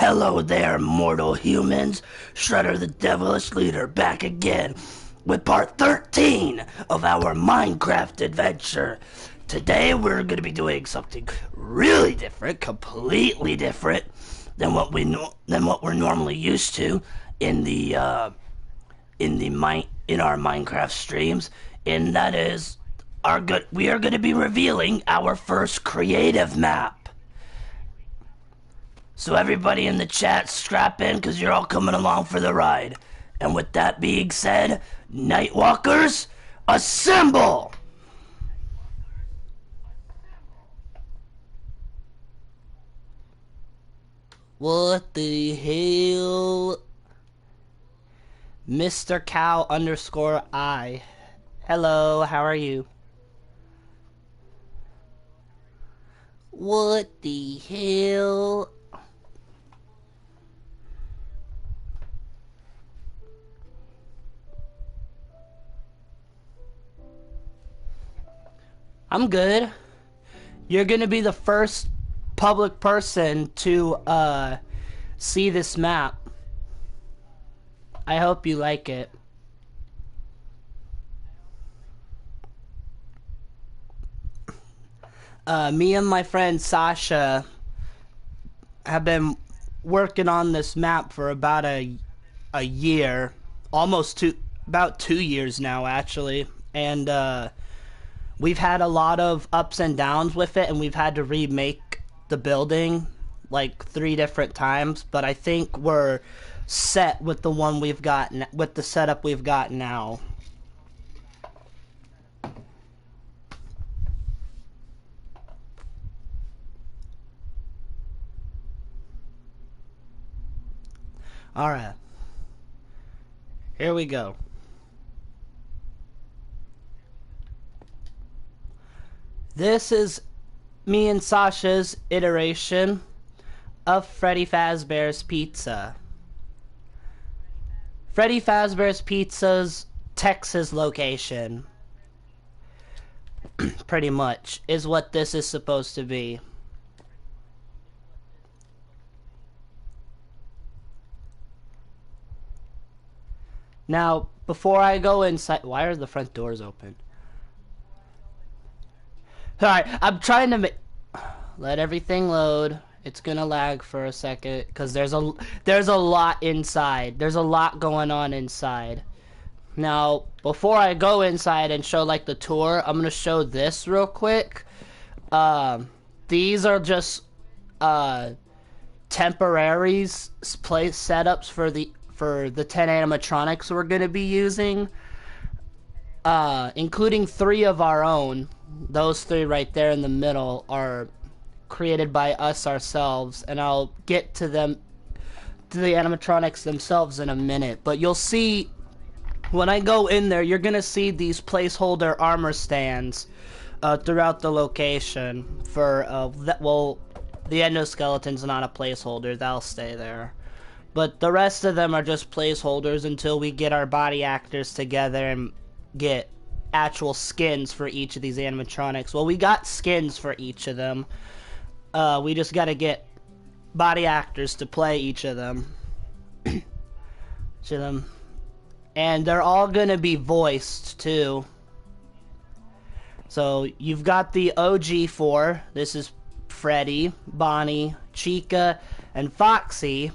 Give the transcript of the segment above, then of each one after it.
Hello there, mortal humans. Shredder the Devilish Leader back again with part 13 of our Minecraft adventure. Today we're going to be doing something really different, completely different than what we're normally used to in our Minecraft streams, and that is we are going to be revealing our first creative map. So everybody in the chat, strap in, because you're all coming along for the ride. And with that being said, Nightwalkers, assemble! What the hell? Mr. Cow _I. Hello, how are you? What the hell? I'm good. You're gonna be the first public person to see this map. I hope you like it. Me and my friend Sasha have been working on this map for about a year, about 2 years now actually, and we've had a lot of ups and downs with it, and we've had to remake the building like 3 different times, but I think we're set with the one we've got, with the setup we've got now. Alright. Here we go. This is me and Sasha's iteration of Freddy Fazbear's Pizza. Freddy Fazbear's Pizza's Texas location, pretty much, is what this is supposed to be. Now, before I go inside, why are the front doors open? Alright, I'm trying to let everything load. It's gonna lag for a second because there's a lot inside. There's a lot going on inside. Now, before I go inside and show like the tour, I'm gonna show this real quick. These are just temporary place setups for the 10 animatronics we're gonna be using, including 3 of our own. Those 3 right there in the middle are created by us ourselves, and I'll get to them, to the animatronics themselves, in a minute. But you'll see when I go in there, you're gonna see these placeholder armor stands throughout the location for well, the endoskeleton's not a placeholder, that'll stay there, but the rest of them are just placeholders until we get our body actors together and get actual skins for each of these animatronics. Well, we got skins for each of them. We just gotta get body actors to play each of them. And they're all gonna be voiced too. So you've got the OG 4. This is Freddy, Bonnie, Chica, and Foxy.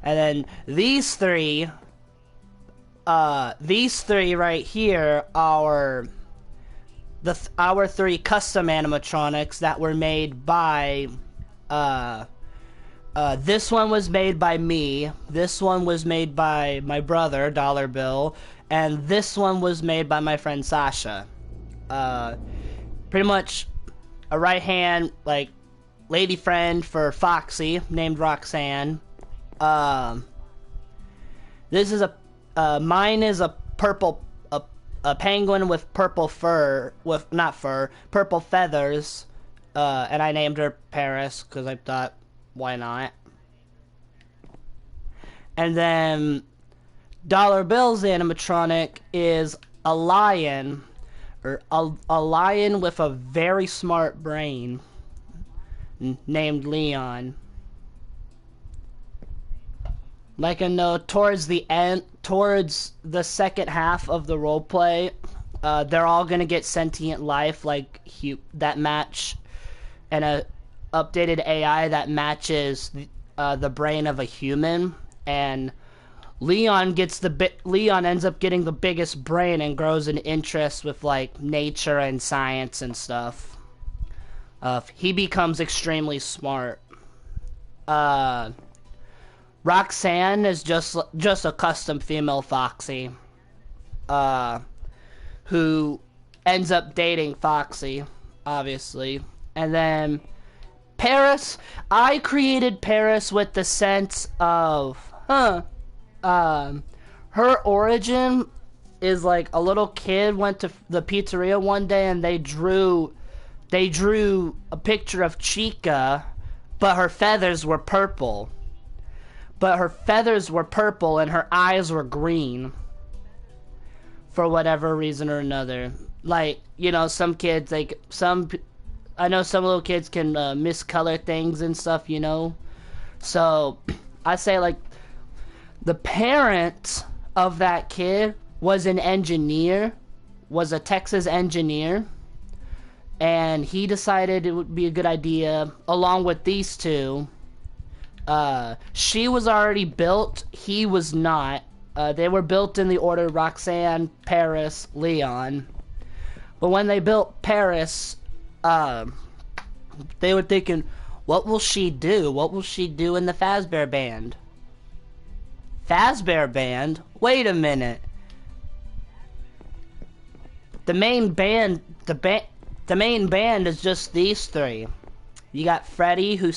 And then these 3 right here are our 3 custom animatronics that were made by this one was made by me, this one was made by my brother Dollar Bill, and this one was made by my friend Sasha. Pretty much a right hand, like, lady friend for Foxy named Roxanne. This is mine is a purple, a penguin with purple fur, purple feathers, and I named her Paris because I thought, why not? And then Dollar Bill's animatronic is a lion, or a lion with a very smart brain named Leon. Like I know towards the end, towards the second half of the roleplay, they're all gonna get sentient life, like that match, and a updated AI that matches the brain of a human, and Leon ends up getting the biggest brain and grows an interest with like nature and science and stuff. He becomes extremely smart. Roxanne is just a custom female Foxy, who ends up dating Foxy, obviously. And then Paris, I created Paris with the sense of, her origin is like a little kid went to the pizzeria one day and they drew a picture of Chica, but her feathers were purple. And her eyes were green. For whatever reason or another. Like, you know, some kids, like, I know some little kids can miscolor things and stuff, you know? So, I say, like, the parent of that kid was an engineer, was a Texas engineer, and he decided it would be a good idea, along with these two. She was already built, he was not. They were built in the order Roxanne, Paris, Leon. But when they built Paris, they were thinking, what will she do? What will she do in the Fazbear Band? Fazbear Band? Wait a minute. The main band is just these three. You got Freddy who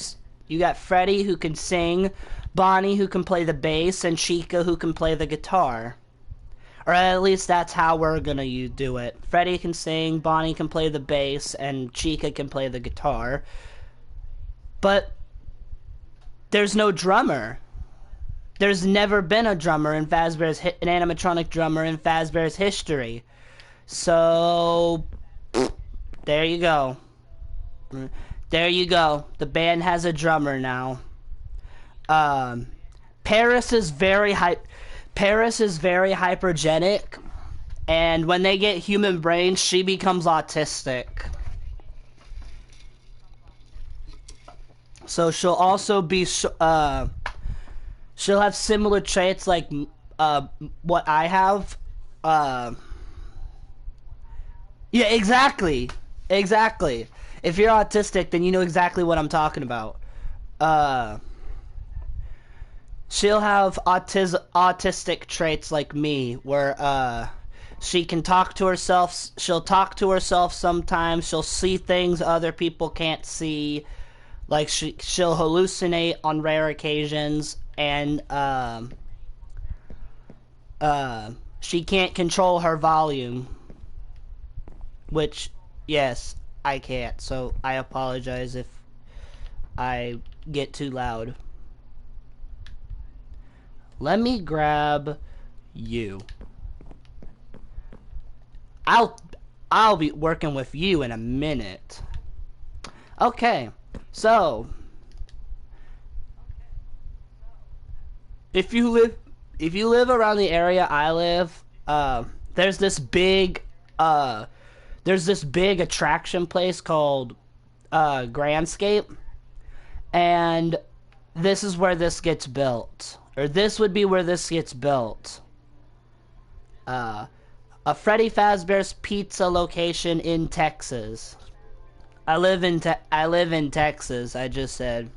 can sing, Bonnie who can play the bass, and Chica who can play the guitar. Or at least that's how we're gonna do it. Freddy can sing, Bonnie can play the bass, and Chica can play the guitar. But there's no drummer. There's never been a drummer in Fazbear's an animatronic drummer in Fazbear's history. So there you go. There you go. The band has a drummer now. Paris is very hypergenic, and when they get human brains, she becomes autistic. So she'll also be she'll have similar traits like what I have. Yeah, exactly. If you're autistic, then you know exactly what I'm talking about. She'll have autistic traits like me, where she can talk to herself. She'll talk to herself sometimes. She'll see things other people can't see. Like she'll hallucinate on rare occasions, and she can't control her volume. Which, yes, I can't. So I apologize if I get too loud. Let me grab you. I'll be working with you in a minute. Okay, so if you live around the area I live, there's this big attraction place called Grandscape, and this is where this gets built. Or this would be where this gets built. A Freddy Fazbear's Pizza location in Texas. I live in Texas, I just said.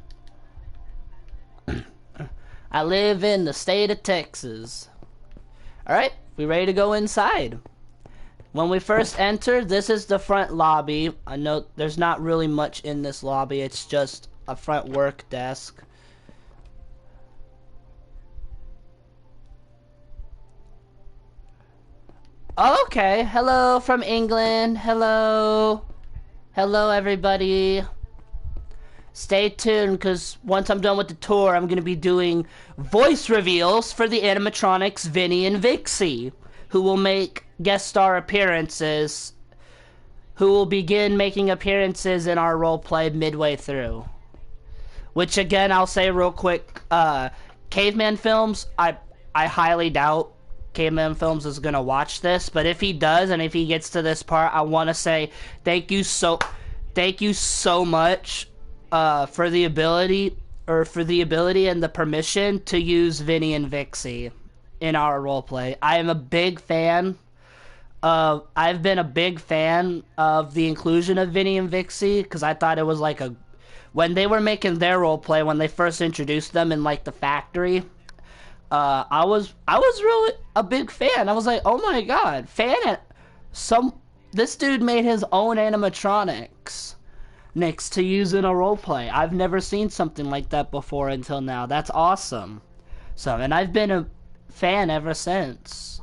I live in the state of Texas. Alright, we ready to go inside? When we first enter, this is the front lobby. I know there's not really much in this lobby, it's just a front work desk. Okay, hello from England. Hello everybody. Stay tuned, because once I'm done with the tour, I'm going to be doing voice reveals for the animatronics Vinnie and Vixie, who will make guest star appearances, who will begin making appearances in our roleplay midway through. Which, again, I'll say real quick, Cavemanfilms, I highly doubt Cavemanfilms is gonna watch this, but if he does, and if he gets to this part, I want to say thank you so much for the ability and the permission to use Vinnie and Vixie in our roleplay. I am a big fan. I've been a big fan of the inclusion of Vinnie and Vixie because I thought it was like when they were making their roleplay, when they first introduced them in like the factory, I was really a big fan. I was like, oh my god, this dude made his own animatronics next to use in a roleplay. I've never seen something like that before until now. That's awesome. So, and I've been a fan ever since.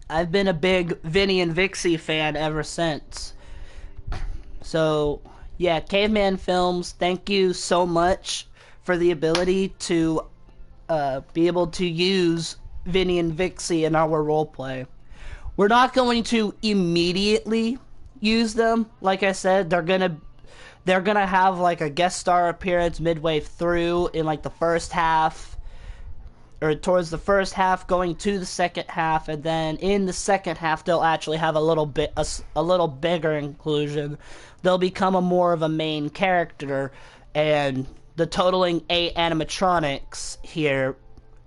I've been a big Vinnie and Vixie fan ever since. So, yeah, Cavemanfilms, thank you so much for the ability to be able to use Vinnie and Vixie in our roleplay. We're not going to immediately use them. Like I said, they're gonna have like a guest star appearance midway through in like the first half, or towards the first half going to the second half, and then in the second half they'll actually have a little bigger inclusion. They'll become more of a main character, and the totaling 8 animatronics here,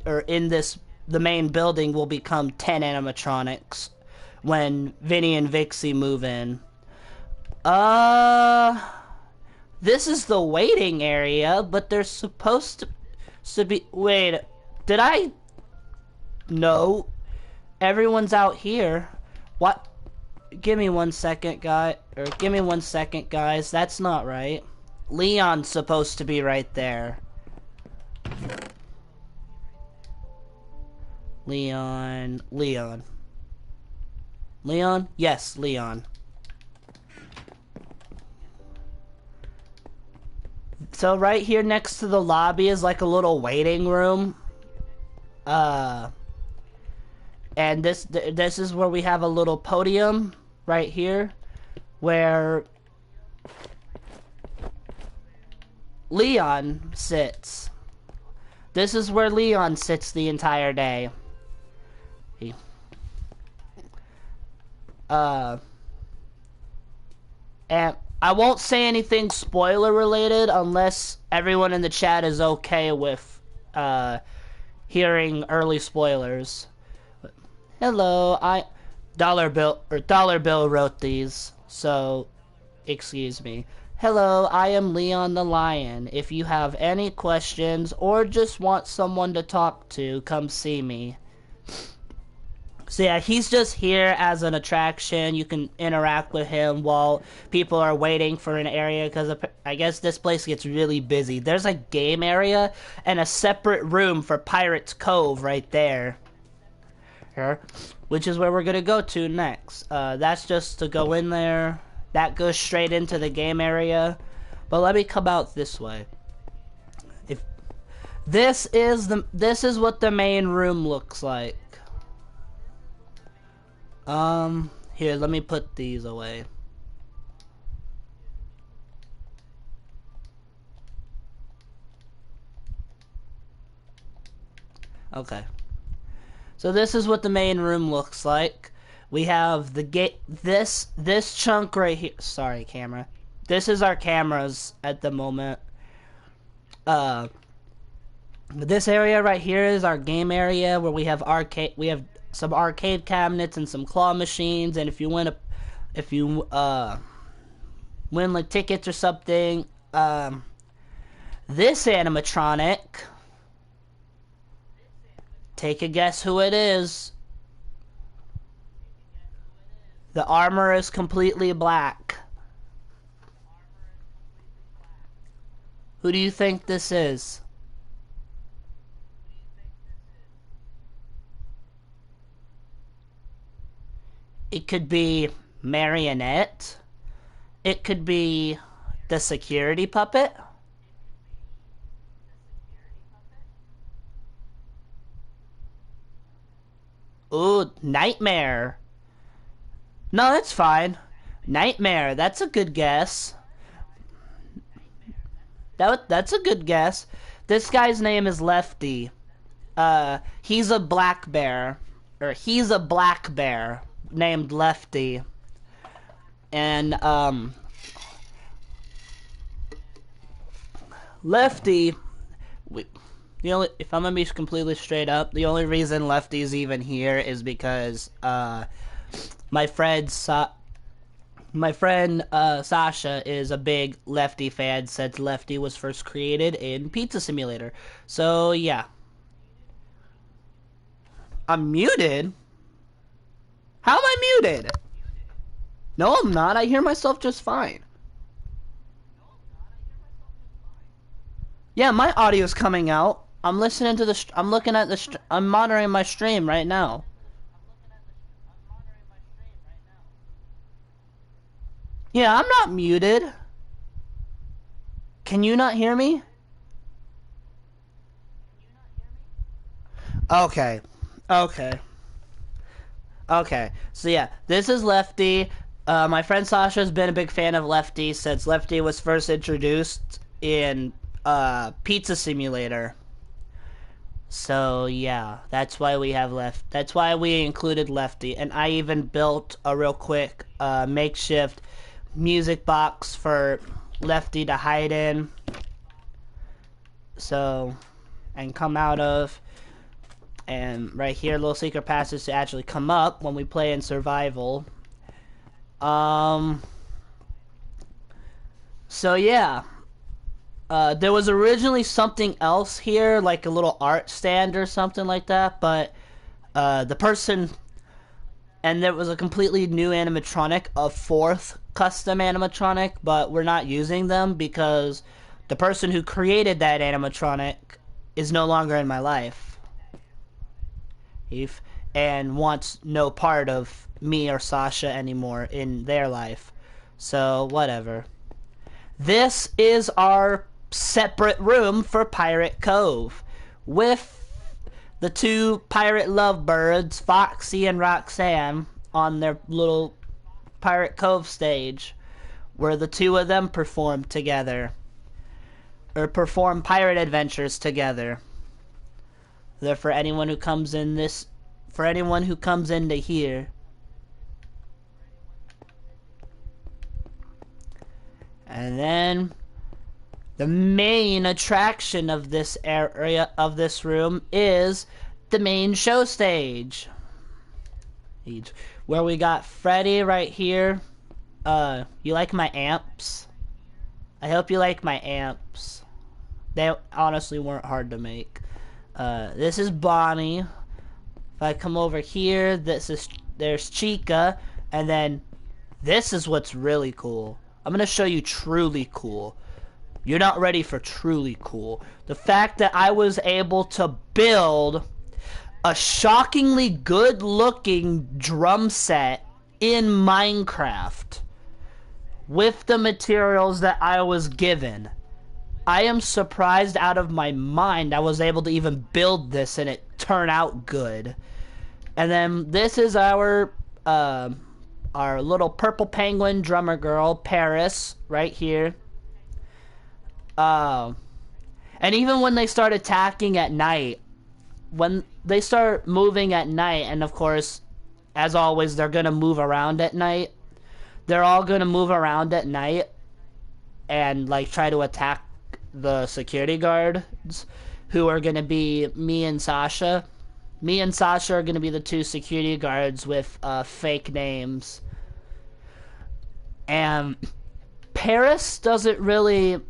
or in the main building, will become 10 animatronics when Vinnie and Vixie move in. This is the waiting area, but there's supposed to be... Wait, did I... No. Everyone's out here. What? Give me 1 second, guy. Or give me 1 second, guys. That's not right. Leon's supposed to be right there. Leon? Yes, Leon. So right here next to the lobby is like a little waiting room. And this is where we have a little podium right here where Leon sits. This is where Leon sits the entire day. And I won't say anything spoiler related unless everyone in the chat is okay with hearing early spoilers. Hello, Dollar Bill wrote these, so excuse me. Hello, I am Leon the Lion. If you have any questions or just want someone to talk to, come see me. So yeah, he's just here as an attraction. You can interact with him while people are waiting for an area, because I guess this place gets really busy. There's a game area and a separate room for Pirates Cove right there. Here, which is where we're going to go to next. That's just to go in there. That goes straight into the game area. But let me come out this way. This is what the main room looks like. Here, let me put these away. Okay. So this is what the main room looks like. We have the gate, this chunk right here. Sorry, camera. This is our cameras at the moment. This area right here is our game area where we have some arcade cabinets and some claw machines, and if you win like tickets or something, this animatronic, take a guess who it is. The armor is completely black. Who do you think this is? It could be Marionette. It could be the security puppet. Ooh, Nightmare. No, that's fine. Nightmare, that's a good guess. That's a good guess. This guy's name is Lefty. He's a black bear. Or he's a black bear named Lefty. And, Lefty... if I'm gonna be completely straight up, the only reason Lefty's even here is because, my friend Sasha is a big Lefty fan since Lefty was first created in Pizza Simulator. So, yeah. I'm muted? How am I muted? No, I'm not. I hear myself just fine. Yeah, my audio's coming out. I'm listening to the... I'm looking at the... I'm monitoring my stream right now. Yeah, I'm not muted. Can you not hear me? Okay. Okay. Okay. So yeah, this is Lefty. My friend Sasha's been a big fan of Lefty since Lefty was first introduced in Pizza Simulator. So yeah, that's why we have that's why we included Lefty. And I even built a real quick makeshift music box for Lefty to hide in. So, and come out of. And right here, little secret passage to actually come up when we play in survival. So yeah. There was originally something else here, like a little art stand or something like that, but the person... And there was a completely new animatronic, a fourth custom animatronic, but we're not using them because the person who created that animatronic is no longer in my life. And wants no part of me or Sasha anymore in their life. So, whatever. This is our separate room for Pirate Cove, with the two pirate lovebirds, Foxy and Roxanne, on their little Pirate Cove stage, where the two of them perform together, or perform pirate adventures together. They're for anyone who comes in this, for anyone who comes into here. And then the main attraction of this area, of this room, is the main show stage, where we got Freddy right here. You like my amps? I hope you like my amps. They honestly weren't hard to make. This is Bonnie. If I come over here, there's Chica, and then this is what's really cool. I'm gonna show you truly cool. You're not ready for truly cool. The fact that I was able to build a shockingly good-looking drum set in Minecraft with the materials that I was given. I am surprised out of my mind I was able to even build this and it turned out good. And then this is our little purple penguin drummer girl, Paris, right here. And even when they start attacking at night, when they start moving at night, and of course, as always, they're gonna move around at night. They're all gonna move around at night and like try to attack the security guards, who are gonna be me and Sasha. Me and Sasha are gonna be the two security guards with fake names. And Paris doesn't really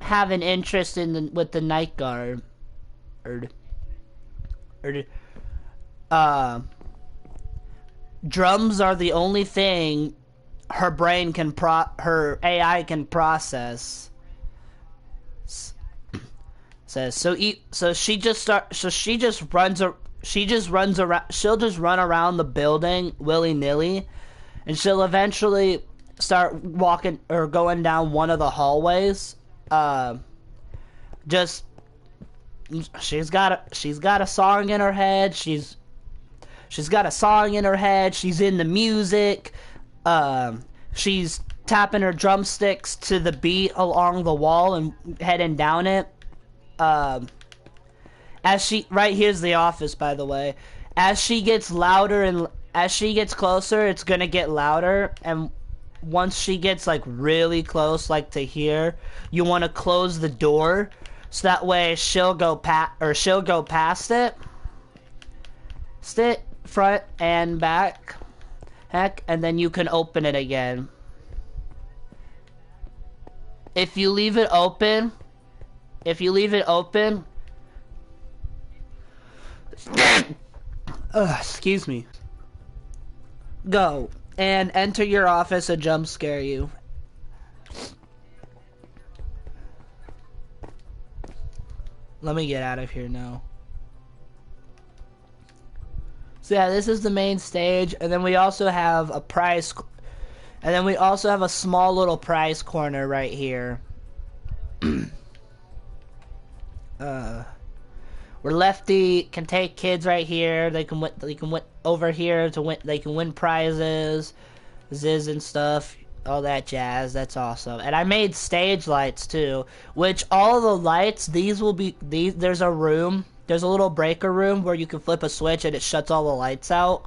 have an interest in with the night guard. Drums are the only thing her brain can her AI can process. Says so she just runs around. She'll just run around the building willy-nilly, and she'll eventually start walking or going down one of the hallways. She's got a song in her head. She's got a song in her head. She's in the music. She's tapping her drumsticks to the beat along the wall and heading down it. um, right here's the office, by the way. As she gets louder and as she gets closer, it's gonna get louder, and once she gets like really close, like to here, you want to close the door, so that way she'll go past it, front and back, and then you can open it again. If you leave it open, excuse me. Go and enter your office and jump scare you. Let me get out of here now. So yeah, this is the main stage, and then we also have a small little prize corner right here. Where Lefty can take kids right here. They can win over here to win. They can win prizes, and stuff, all that jazz. That's awesome. And I made stage lights too, which all the lights. There's a room. There's a little breaker room where you can flip a switch and it shuts all the lights out.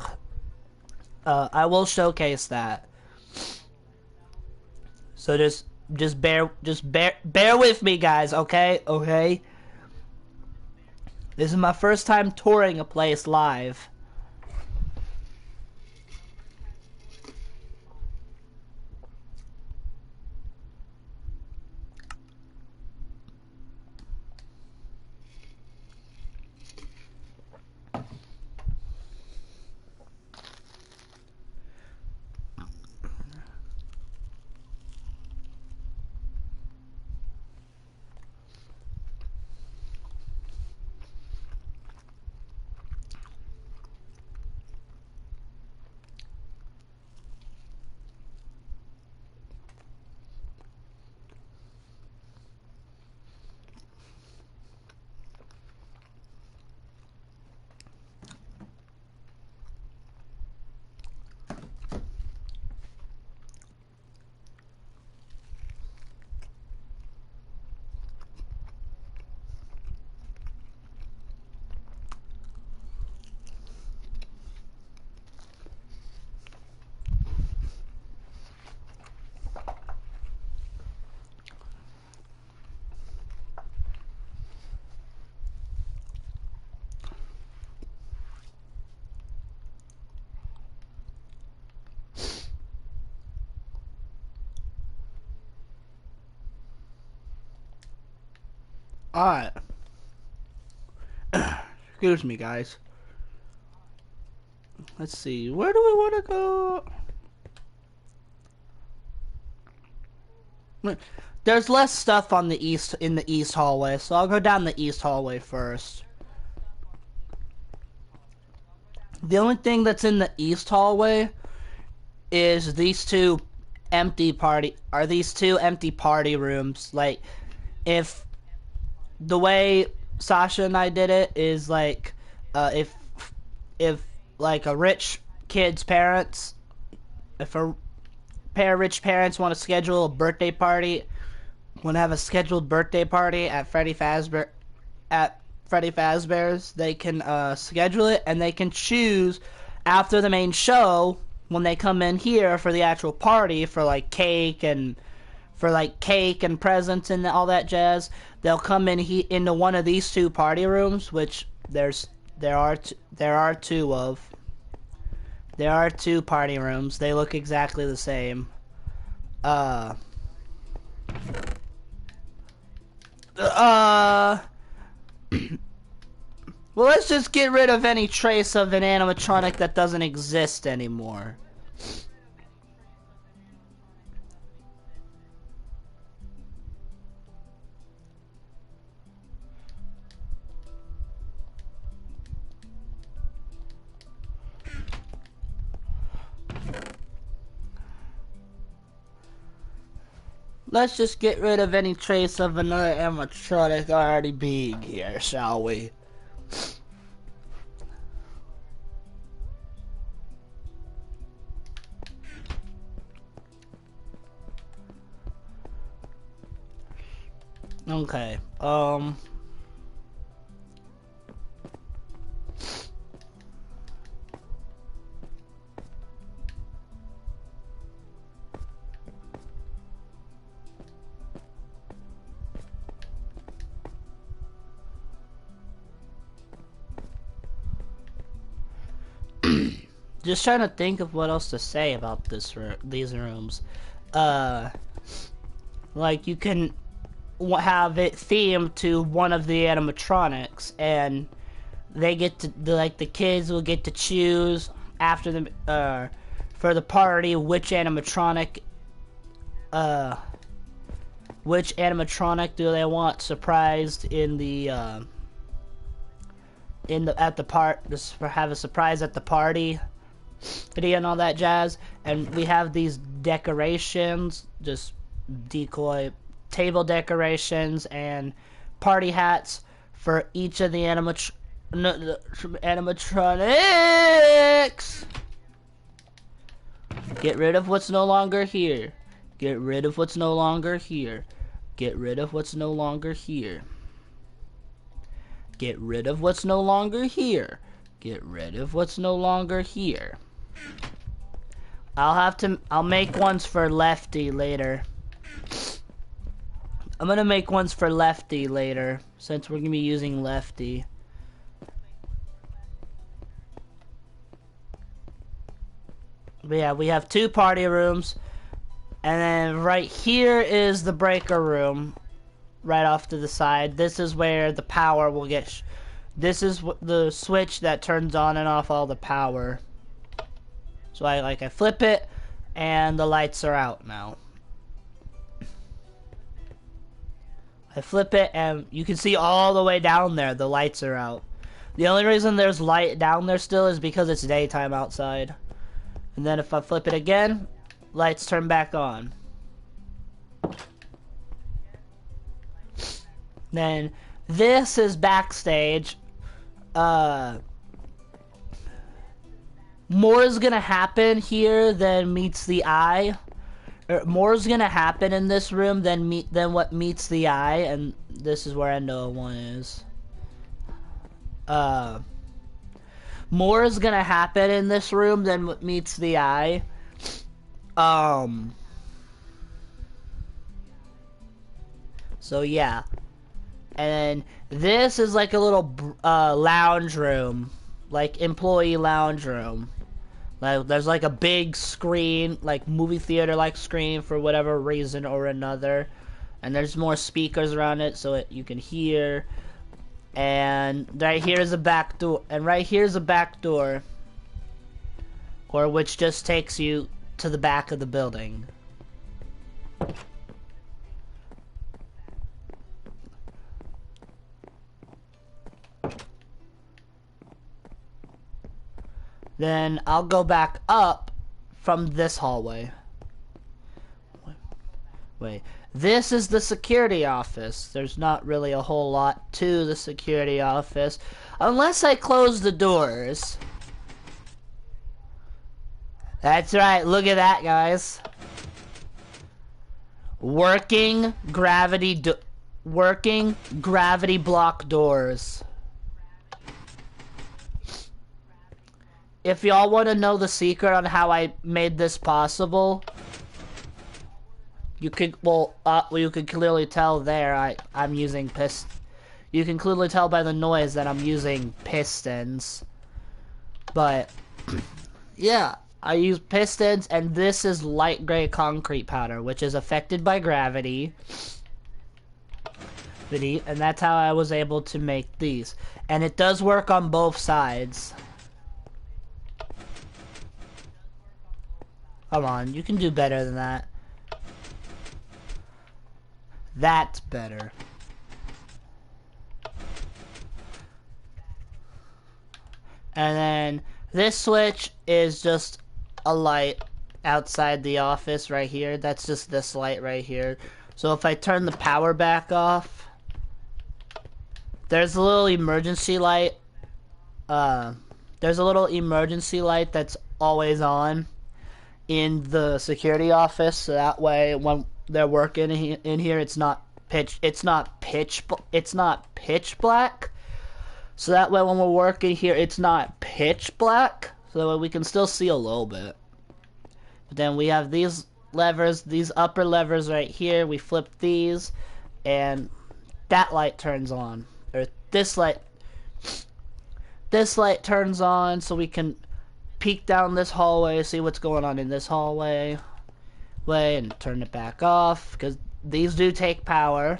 I will showcase that. So just bear with me, guys. Okay. This is my first time touring a place live. Alright. Excuse me, guys. Let's see. Where do we want to go? There's less stuff in the east hallway, so I'll go down the east hallway first. The only thing that's in the east hallway is these two empty party rooms. Like, if the way Sasha and I did it is like, if like a rich kid's parents, if a pair of rich parents want to schedule a birthday party, want to have a scheduled birthday party at Freddy Fazbear's, they can schedule it, and they can choose after the main show when they come in here for the actual party for like cake and presents and all that jazz. They'll come in into one of these two party rooms, which there are two of. There are two party rooms. They look exactly the same. Well, let's just get rid of any trace of an animatronic that doesn't exist anymore. Let's just get rid of any trace of another animatronic already being here, shall we? Okay, just trying to think of what else to say about these rooms. Like you can have it themed to one of the animatronics, and they get to the kids will get to choose after the for the party which animatronic do they want surprised in the just have a surprise at the party video and all that jazz. And we have these decorations, just decoy table decorations and party hats for each of the animatronics. Get rid of what's no longer here. Get rid of what's no longer here. Get rid of what's no longer here. Get rid of what's no longer here. Get rid of what's no longer here. I'll make ones for Lefty later. I'm gonna make ones for Lefty later, since we're gonna be using Lefty. But yeah, we have 2 party rooms. And then right here is the breaker room, right off to the side. This is where the power will get. This is the switch that turns on and off all the power. So I flip it, and the lights are out now. I flip it, and you can see all the way down there. The lights are out. The only reason there's light down there still is because it's daytime outside. And then if I flip it again, lights turn back on. Then this is backstage. More is gonna happen here than meets the eye. More is gonna happen in this room than what meets the eye, and this is where I know one is. More is gonna happen in this room than what meets the eye. So yeah, and this is like a little lounge room, like employee lounge room. Like there's like a big screen, like movie theater like screen for whatever reason or another, and there's more speakers around it so you can hear. And right here is a back door, and right here's a back door, or which just takes you to the back of the building. Then I'll go back up from this hallway. Wait, this is the security office. There's not really a whole lot to the security office, unless I close the doors. That's right, look at that, guys. Working gravity block doors. If y'all want to know the secret on how I made this possible, you could you could clearly tell there I'm using you can clearly tell by the noise that I'm using pistons. But yeah, I use pistons, and this is light gray concrete powder, which is affected by gravity. And that's how I was able to make these. And it does work on both sides. Come on, you can do better than that. That's better. And then this switch is just a light outside the office right here. That's just this light right here. So if I turn the power back off, there's a little emergency light. There's a little emergency light that's always on in the security office, so that way when they're working in here, it's not pitch black. So that way when we're working here, it's not pitch black, so that way we can still see a little bit. But then we have these levers, these upper levers right here. We flip these, and that light turns on, or this light turns on, so we can peek down this hallway, see what's going on in this hallway, and turn it back off, because these do take power.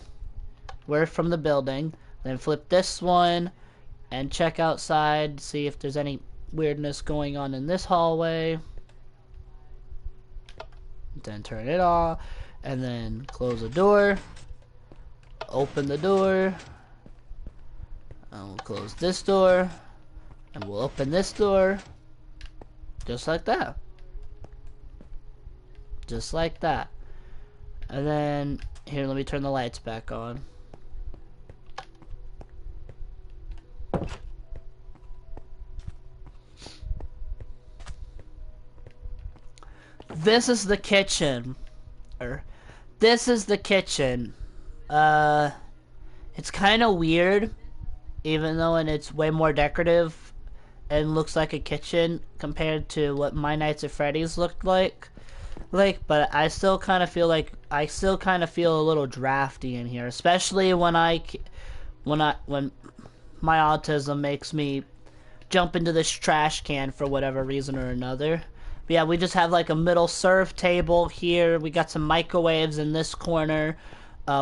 We're from the building. Then flip this one, and check outside, see if there's any weirdness going on in this hallway. Then turn it off, and then close the door, open the door, and we'll close this door, and we'll open this door, just like that. Just like that. And then, here, let me turn the lights back on. This is the kitchen. This is the kitchen. It's kind of weird, even though it's way more decorative and looks like a kitchen compared to what My Nights at Freddy's looked like. But I still kind of feel like a little drafty in here, especially when my autism makes me jump into this trash can for whatever reason or another. But yeah, we just have like a middle serve table here. We got some microwaves in this corner.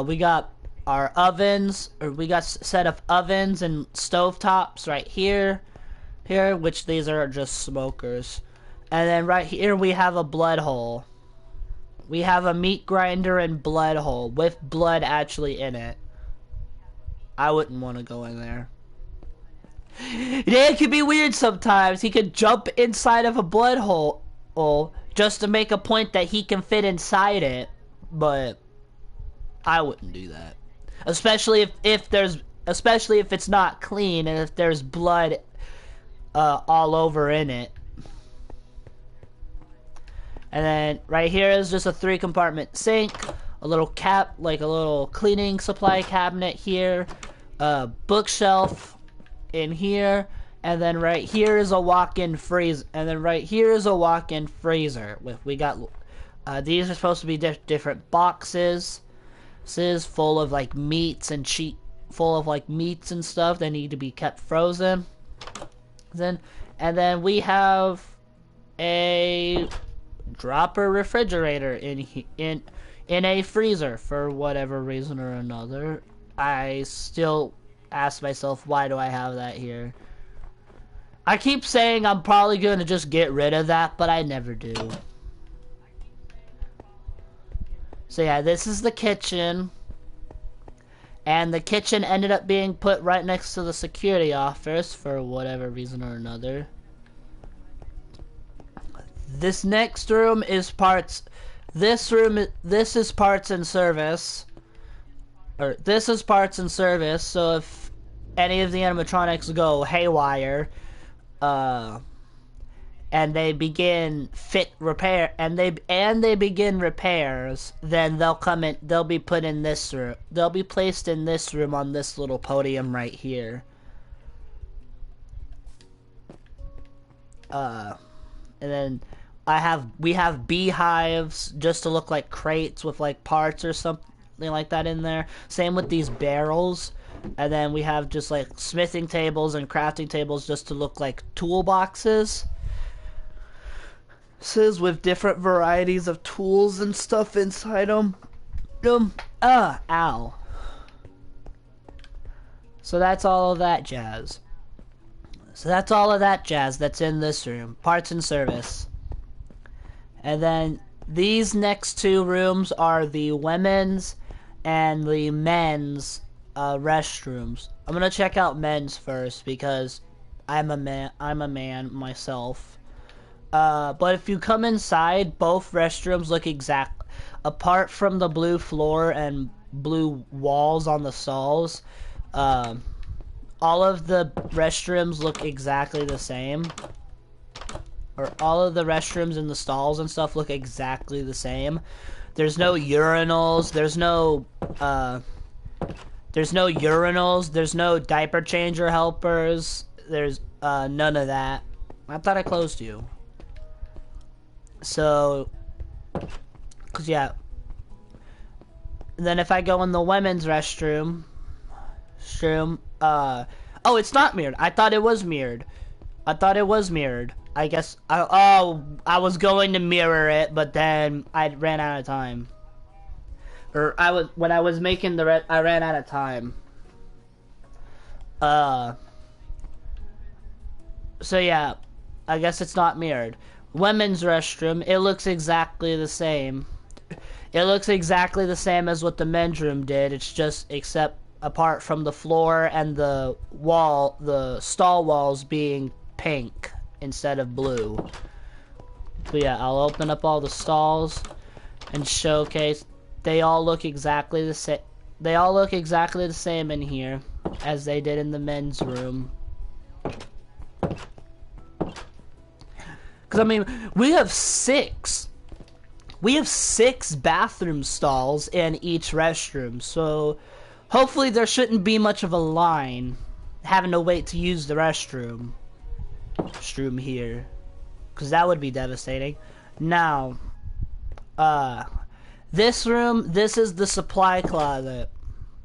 We got our ovens, or we got a set of ovens and stovetops right here, which these are just smokers. And then right here we have a blood hole. We have a meat grinder and blood hole with blood actually in it. I wouldn't want to go in there. Yeah, it could be weird sometimes. He could jump inside of a blood hole just to make a point that he can fit inside it, but I wouldn't do that. Especially if it's not clean and if there's blood all over in it. And then right here is just a 3-compartment sink, a little like a little cleaning supply cabinet here, a bookshelf in here, and then right here is a walk-in freezer. And then right here is a walk-in freezer. We got these are supposed to be different boxes. This is full of like meats and meats and stuff that need to be kept frozen. And then we have a dropper refrigerator in a freezer for whatever reason or another. I still ask myself, why do I have that here? I keep saying I'm probably going to just get rid of that, but I never do. So yeah, this is the kitchen. And the kitchen ended up being put right next to the security office for whatever reason or another. This next room is parts. This is parts and service. Or this is parts and service. So if any of the animatronics go haywire, and they begin repairs, then they'll come in. They'll be put in this room. They'll be placed in this room on this little podium right here. And then we have beehives just to look like crates with like parts or something like that in there. Same with these barrels. And then we have just like smithing tables and crafting tables just to look like toolboxes. This is with different varieties of tools and stuff inside them. Ow. So that's all of that jazz. That's in this room. Parts and service. And then these next 2 rooms are the women's and the men's restrooms. I'm gonna check out men's first because I'm a man myself. But if you come inside, both restrooms look exact. Apart from the blue floor and blue walls on the stalls, all of the restrooms look exactly the same. Or all of the restrooms in the stalls and stuff look exactly the same. There's no urinals. There's no urinals. There's no diaper changer helpers. There's none of that. I thought I closed you. So, cause yeah. And then if I go in the women's restroom, oh, it's not mirrored. I thought it was mirrored. I was going to mirror it, but then I ran out of time. When I was making I ran out of time. So yeah, I guess it's not mirrored. Women's restroom, it looks exactly the same. It looks exactly the same as what the men's room did. It's just except apart from the floor and the stall walls being pink instead of blue. So yeah, I'll open up all the stalls and showcase. They all look exactly the same. They all look exactly the same in here as they did in the men's room. Because I mean, we have six bathroom stalls in each restroom, so hopefully there shouldn't be much of a line having to wait to use the restroom here, because that would be devastating. Now, this room, this is the supply closet,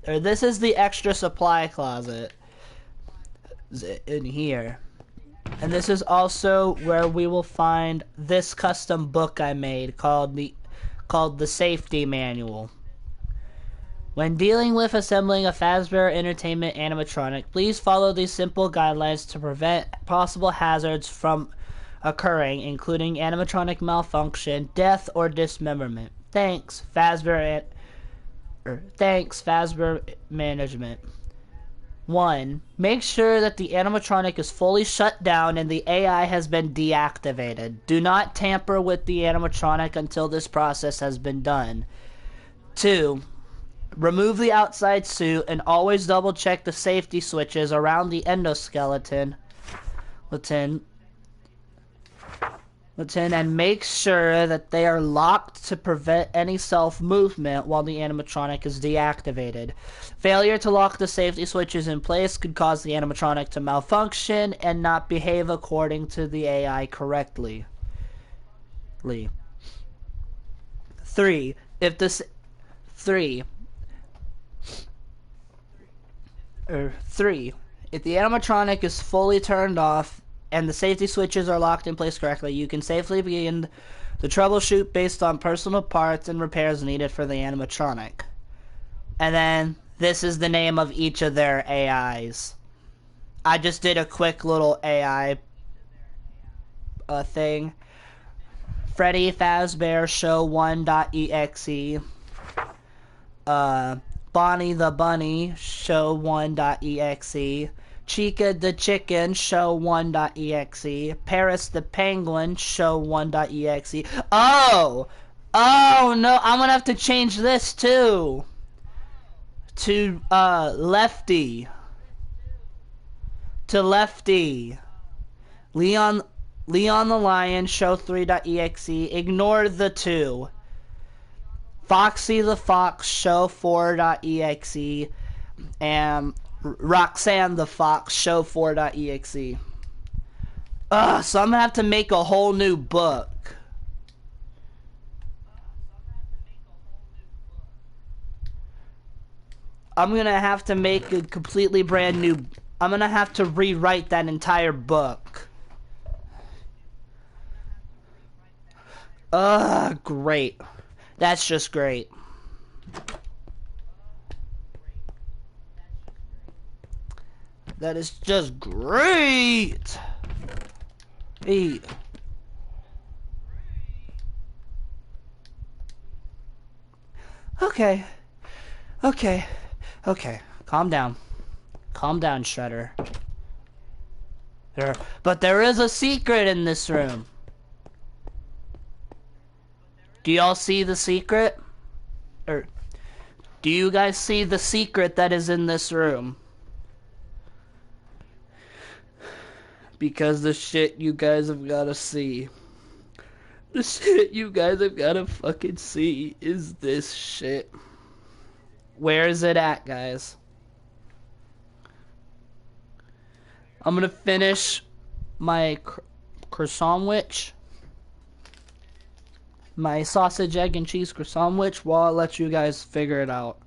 or this is the extra supply closet in here. And this is also where we will find this custom book I made called the Safety Manual. When dealing with assembling a Fazbear Entertainment animatronic, please follow these simple guidelines to prevent possible hazards from occurring, including animatronic malfunction, death, or dismemberment. Thanks, Fazbear Management. 1. Make sure that the animatronic is fully shut down and the AI has been deactivated. Do not tamper with the animatronic until this process has been done. 2. Remove the outside suit and always double check the safety switches around the endoskeleton and make sure that they are locked to prevent any self-movement while the animatronic is deactivated. Failure to lock the safety switches in place could cause the animatronic to malfunction and not behave according to the AI correctly. 3. If the animatronic is fully turned off and the safety switches are locked in place correctly, you can safely begin the troubleshoot based on personal parts and repairs needed for the animatronic. And then this is the name of each of their AIs. I just did a quick little AI thing. Freddy Fazbear Show 1.exe. Bonnie the Bunny Show 1.exe. Chica the Chicken Show 1.exe. Paris the Penguin Show 1.exe. Oh no, I'm gonna have to change this too to Lefty Leon the Lion Show 3.exe. Ignore the 2. Foxy the Fox Show 4.exe. And Roxanne the Fox Show 4.exe. So I'm gonna have to make a whole new book. I'm gonna have to make a completely brand new. I'm gonna have to rewrite that entire book. Great. That's just great. That is just great. Hey. Okay. Calm down, Shredder. But there is a secret in this room. Do y'all see the secret? Or do you guys see the secret that is in this room? Because the shit you guys have gotta see. The shit you guys have gotta fucking see is this shit. Where is it at, guys? I'm gonna finish my croissant witch. My sausage, egg, and cheese croissant witch while I let you guys figure it out.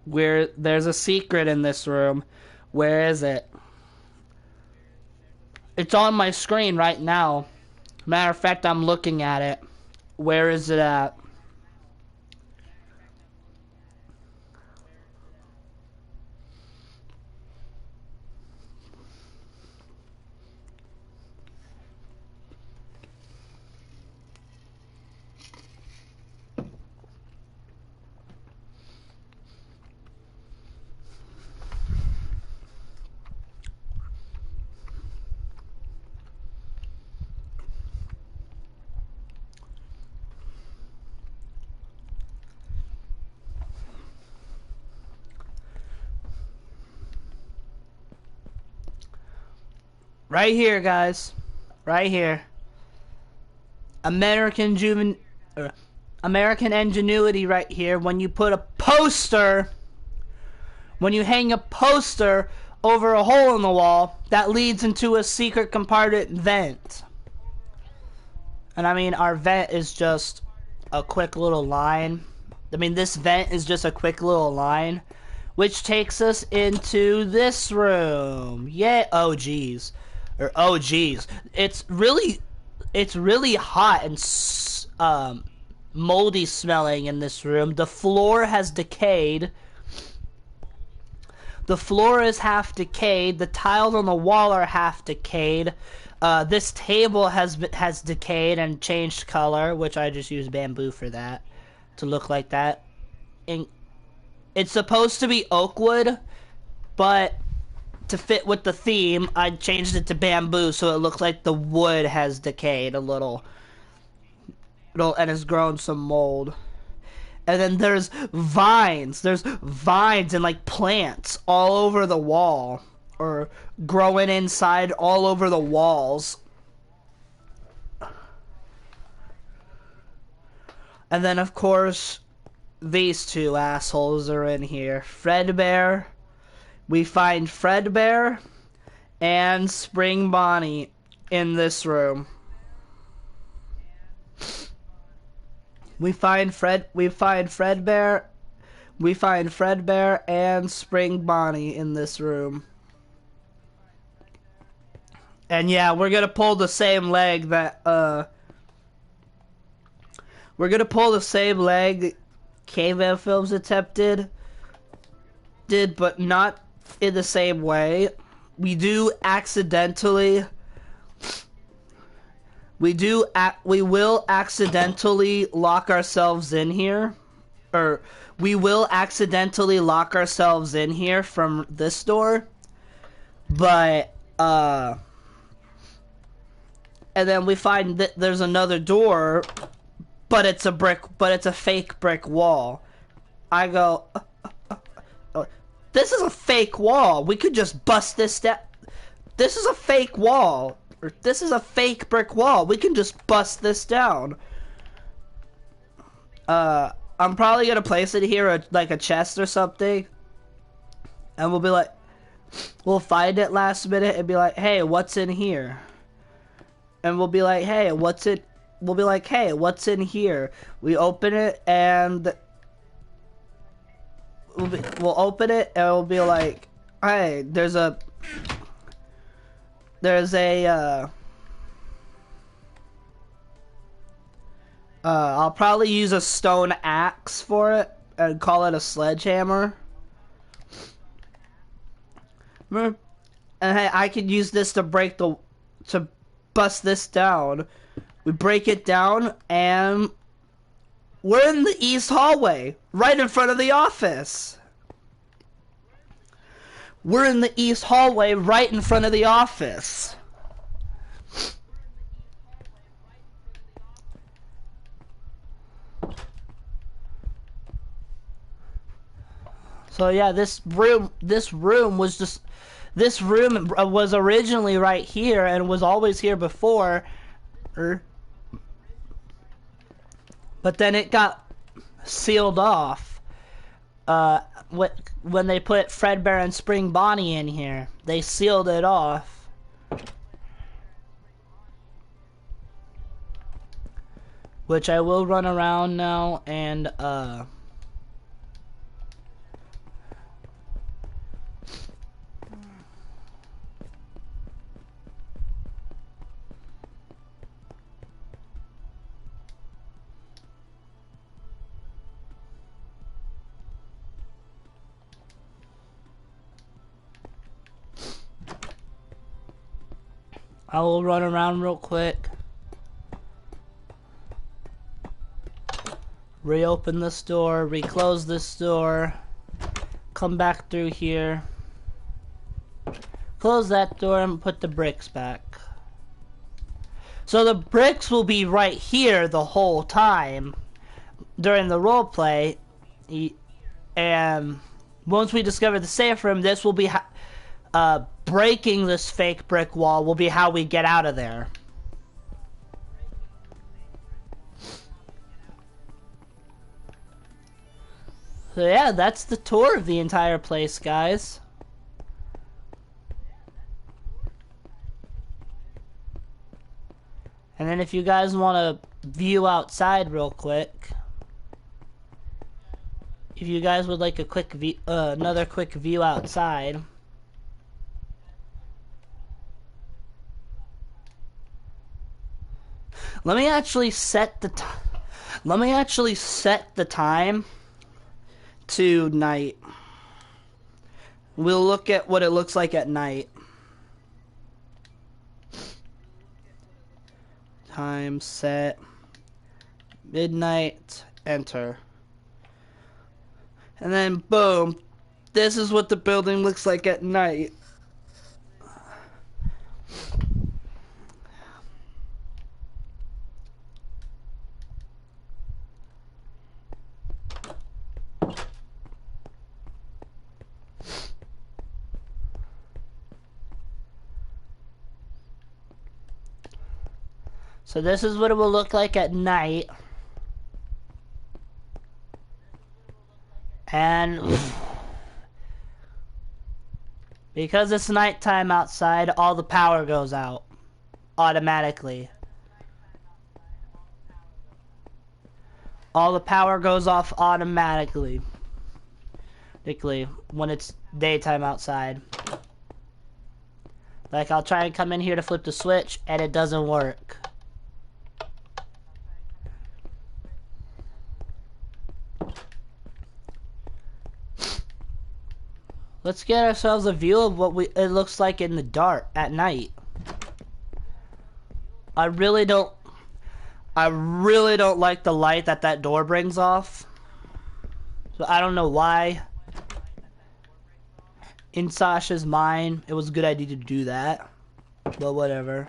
Where there's a secret in this room. Where is it? It's on my screen right now. Matter of fact, I'm looking at it. Where is it at? Right here, guys. Right here. American ingenuity right here. When you put a poster, when you hang a poster over a hole in the wall, that leads into a secret compartment vent. And I mean, our vent is just a quick little line. I mean, this vent is just a quick little line, which takes us into this room. Yeah. Oh, geez. Or, oh, geez. It's really hot and moldy smelling in this room. The floor has decayed. The floor is half decayed. The tiles on the wall are half decayed. This table has decayed and changed color, which I just used bamboo for that to look like that. And it's supposed to be oak wood, but to fit with the theme, I changed it to bamboo so it looks like the wood has decayed a little and has grown some mold. And then there's vines and like plants all over the wall, or growing inside all over the walls. And then of course these two assholes are in here. Fredbear. We find Fredbear and Spring Bonnie in this room. We find Fredbear and Spring Bonnie in this room. And yeah, we're gonna pull the same leg that Cavemanfilms attempted but not in the same way. We will accidentally lock ourselves in here, or we will accidentally lock ourselves in here from this door, but and then we find that there's another door, but it's a fake brick wall. I go, this is a fake wall. We could just bust this down. This is a fake wall. Or this is a fake brick wall. We can just bust this down. I'm probably gonna place it here, like a chest or something. And we'll find it last minute and be like, hey, what's in here? And we'll be like, hey, what's in here? We open it and we'll open it and we'll be like, hey, I'll probably use a stone axe for it and call it a sledgehammer. And hey, I could use this to bust this down. We break it down and we're in the east hallway, right in front of the office. We're in the east hallway, right in front of the office. So yeah, this room was originally right here and was always here before. But then it got sealed off. When they put Fredbear and Spring Bonnie in here, they sealed it off. Which I will run around now and I will run around real quick. Reopen this door, reclose this door, come back through here, close that door and put the bricks back. So the bricks will be right here the whole time during the roleplay, and once we discover the safe room, this will be breaking this fake brick wall will be how we get out of there. So yeah, that's the tour of the entire place, guys. And then if you guys want to view outside real quick, if you guys would like a quick view, another quick view outside. Let me actually set the time to night. We'll look at what it looks like at night. Time set, midnight, enter. And then boom, this is what the building looks like at night. So this is what it will look like at night. And because it's nighttime outside, all the power goes out automatically. All the power goes off automatically when it's daytime outside. Like, I'll try and come in here to flip the switch and it doesn't work. Let's get ourselves a view of what it looks like in the dark at night. I really don't like the light that door brings off. So I don't know why. In Sasha's mind, it was a good idea to do that. But whatever.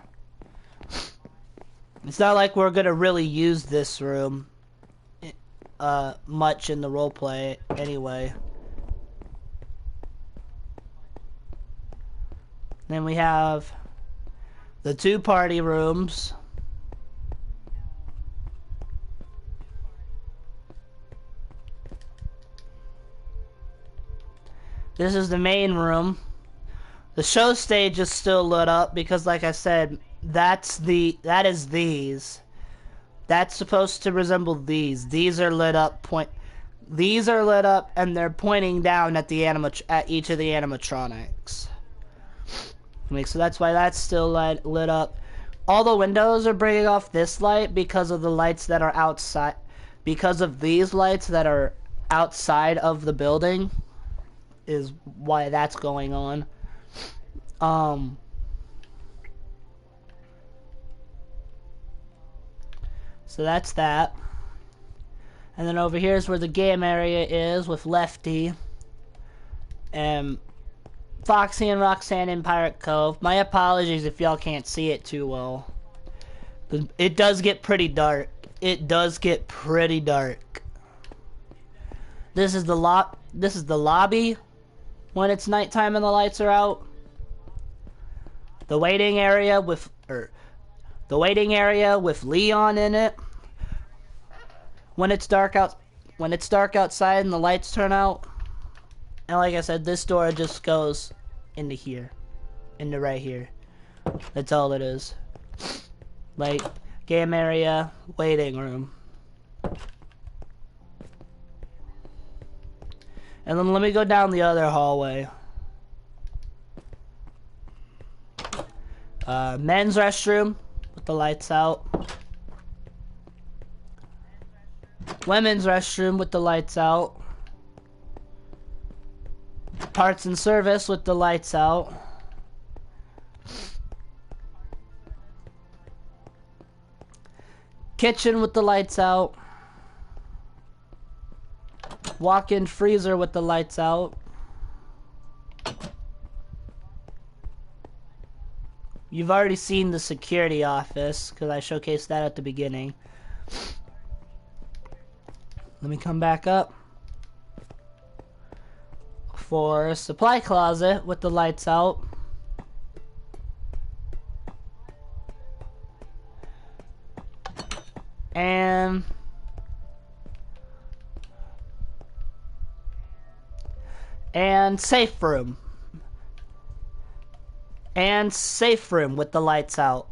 It's not like we're gonna really use this room much in the roleplay anyway. Then we have the 2 party rooms. This is the main room. The show stage is still lit up because, like I said, that is these. That's supposed to resemble these. These are lit up These are lit up and they're pointing down at each of the animatronics. So that's why that's still lit up. All the windows are bringing off this light because of the lights that are outside. Because of these lights that are outside of the building is why that's going on. So that's that. And then over here is where the game area is with Lefty. And Foxy and Roxanne in Pirate Cove. My apologies if y'all can't see it too well. It does get pretty dark. It does get pretty dark. This is the lobby when it's nighttime and the lights are out. The waiting area with Leon in it. When it's dark outside and the lights turn out. And like I said, this door just goes into here. Into right here. That's all it is. Like, game area, waiting room. And then let me go down the other hallway. Men's restroom with the lights out. Women's restroom with the lights out. Parts and service with the lights out. Kitchen with the lights out. Walk-in freezer with the lights out. You've already seen the security office because I showcased that at the beginning. Let me come back up. For supply closet with the lights out. And safe room. And safe room with the lights out.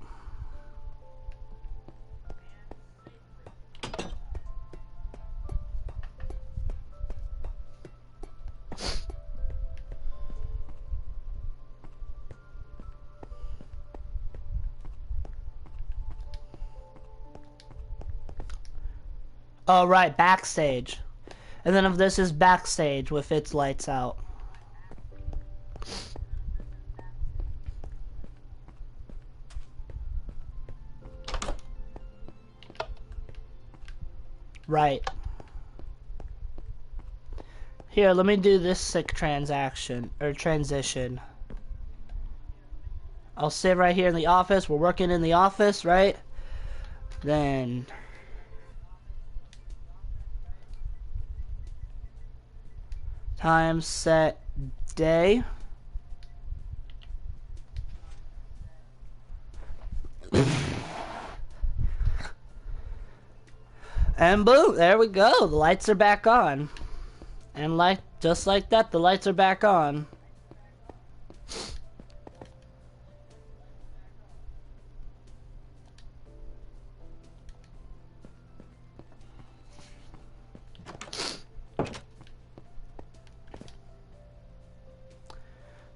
Oh, right, backstage. And then if this is backstage with its lights out. Right. Here, let me do this sick transition. I'll sit right here in the office. We're working in the office, right? Then time, set, day. And boom, there we go. The lights are back on. And just like that, the lights are back on.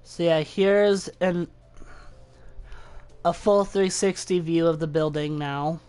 So yeah, here's a full 360 view of the building now.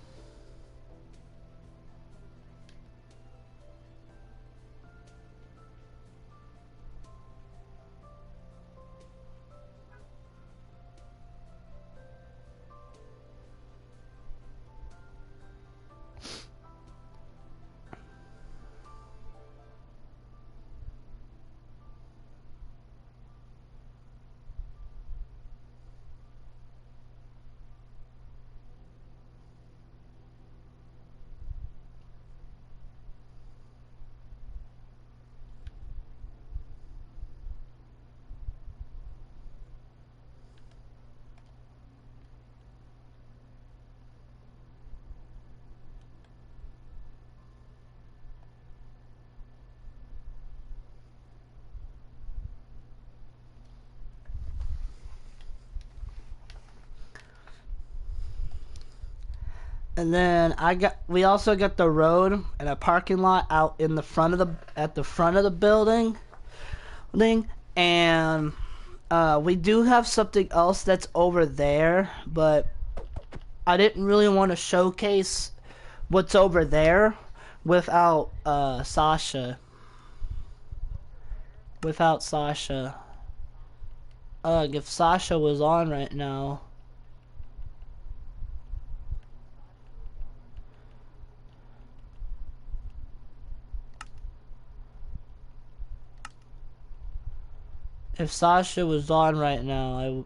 And then we also got the road and a parking lot out in the front of the building. And we do have something else that's over there, but I didn't really want to showcase what's over there without Sasha. Without Sasha. If Sasha was on right now. If Sasha was on right now,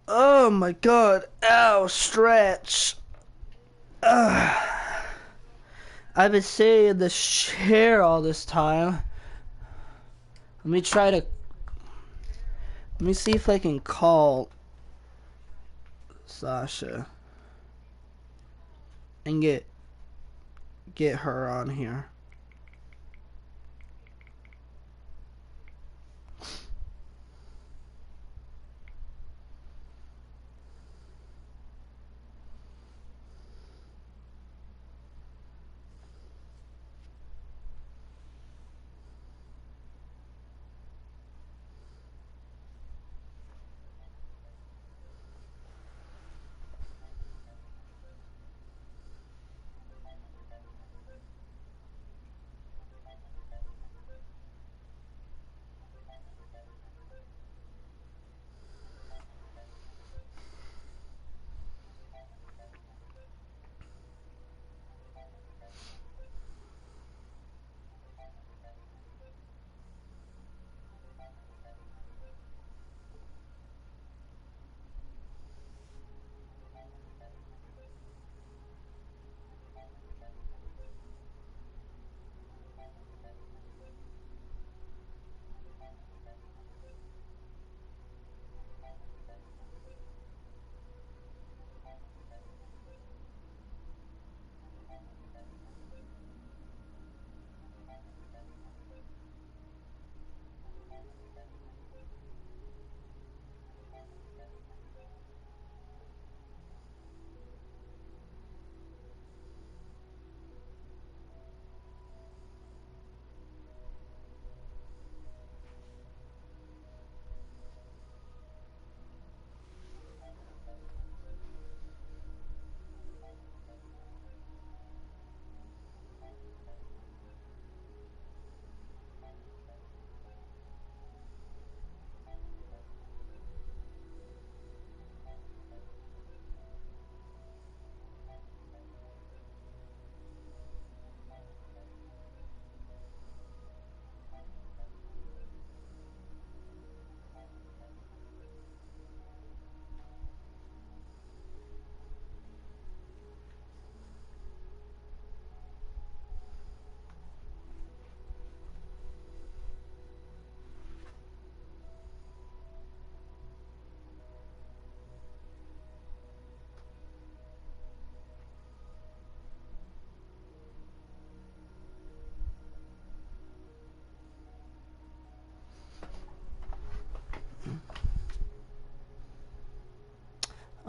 oh my god, ow, stretch. I've been sitting in this chair all this time. Let me see if I can call Sasha and get her on here.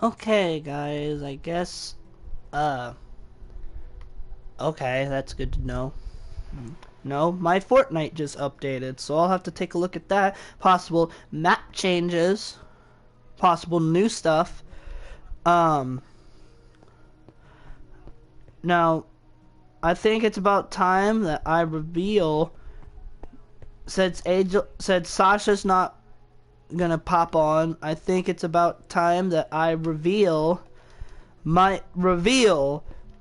Okay, guys, I guess, okay, that's good to know. No, my Fortnite just updated, so I'll have to take a look at that. Possible map changes, possible new stuff. Now, I think it's about time that I reveal, since Sasha's not gonna pop on, I think it's about time that I reveal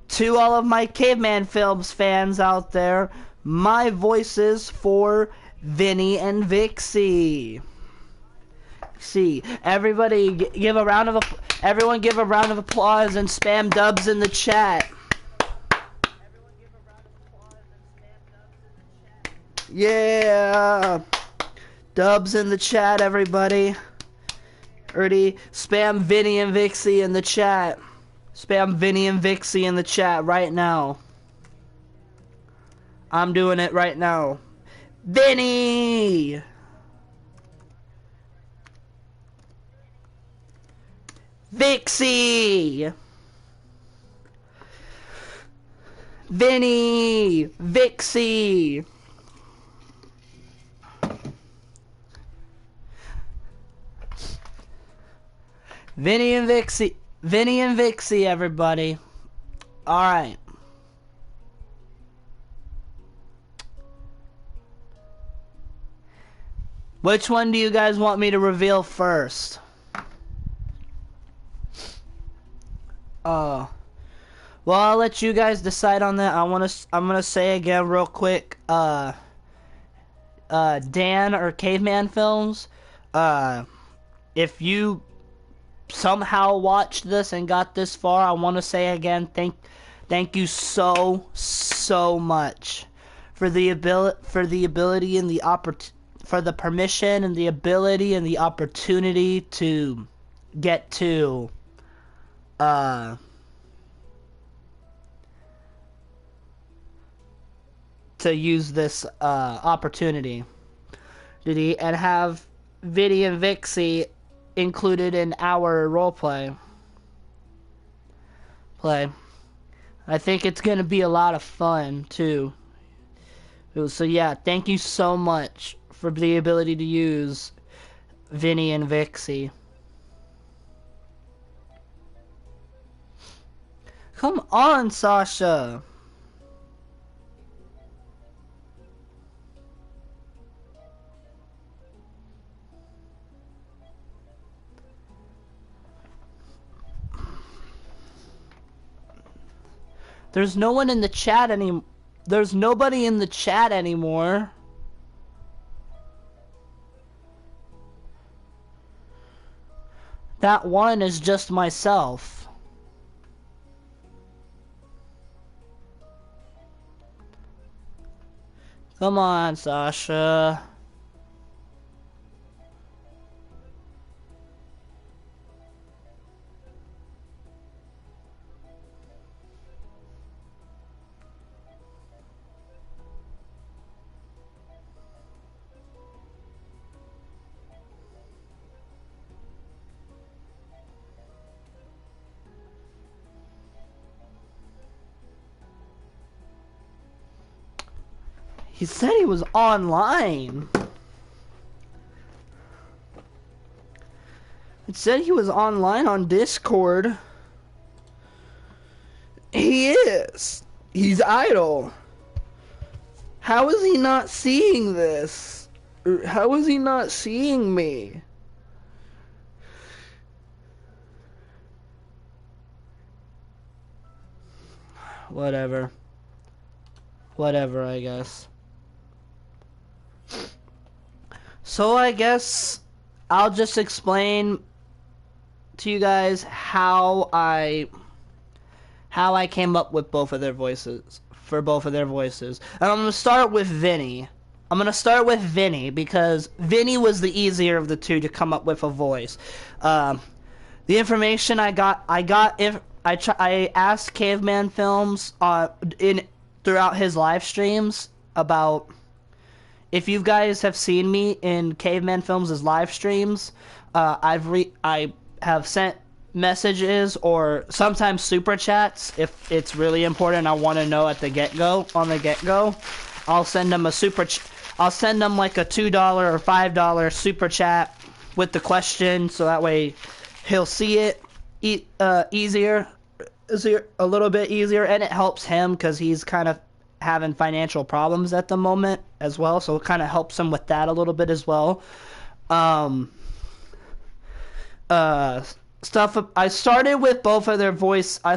to all of my Cavemanfilms fans out there my voices for Vinnie and Vixie. See, everybody give a round of everyone give a round of applause and spam dubs in the chat. Yeah, dubs in the chat, everybody. Ready? Spam Vinnie and Vixie in the chat. Spam Vinnie and Vixie in the chat right now. I'm doing it right now. Vinnie! Vixie! Vinnie! Vixie! Vinnie and Vixie. Vinnie and Vixie, everybody. Alright. Which one do you guys want me to reveal first? Well, I'll let you guys decide on that. I'm gonna say again real quick, Dan or Cavemanfilms, if you somehow watched this and got this far, I want to say again, thank you so much for the ability and the for the permission and the ability and the opportunity to get to use this opportunity and have Vinnie and Vixie included in our roleplay. I think it's gonna be a lot of fun too. So yeah, thank you so much for the ability to use Vinnie and Vixie. Come on, Sasha. There's no one in the chat There's nobody in the chat anymore. That one is just myself. Come on, Sasha. He said he was online. It said he was online on Discord. He is. He's idle. How is he not seeing this? How is he not seeing me? Whatever. Whatever, I guess. So I guess I'll just explain to you guys how I came up with both of their voices, for both of their voices. And I'm going to start with Vinnie. I'm going to start with Vinnie because Vinnie was the easier of the two to come up with a voice. The information I asked Cavemanfilms throughout his live streams about, if you guys have seen me in Cavemanfilms' live streams, I have sent messages or sometimes super chats if it's really important. I want to know at the get-go. On the get-go, I'll send them a I'll send them like a $2 or $5 super chat with the question, so that way he'll see it easier, a little bit easier, and it helps him because he's kind of having financial problems at the moment as well, so it kind of helps him with that a little bit as well. Stuff. I started with both of their voices. The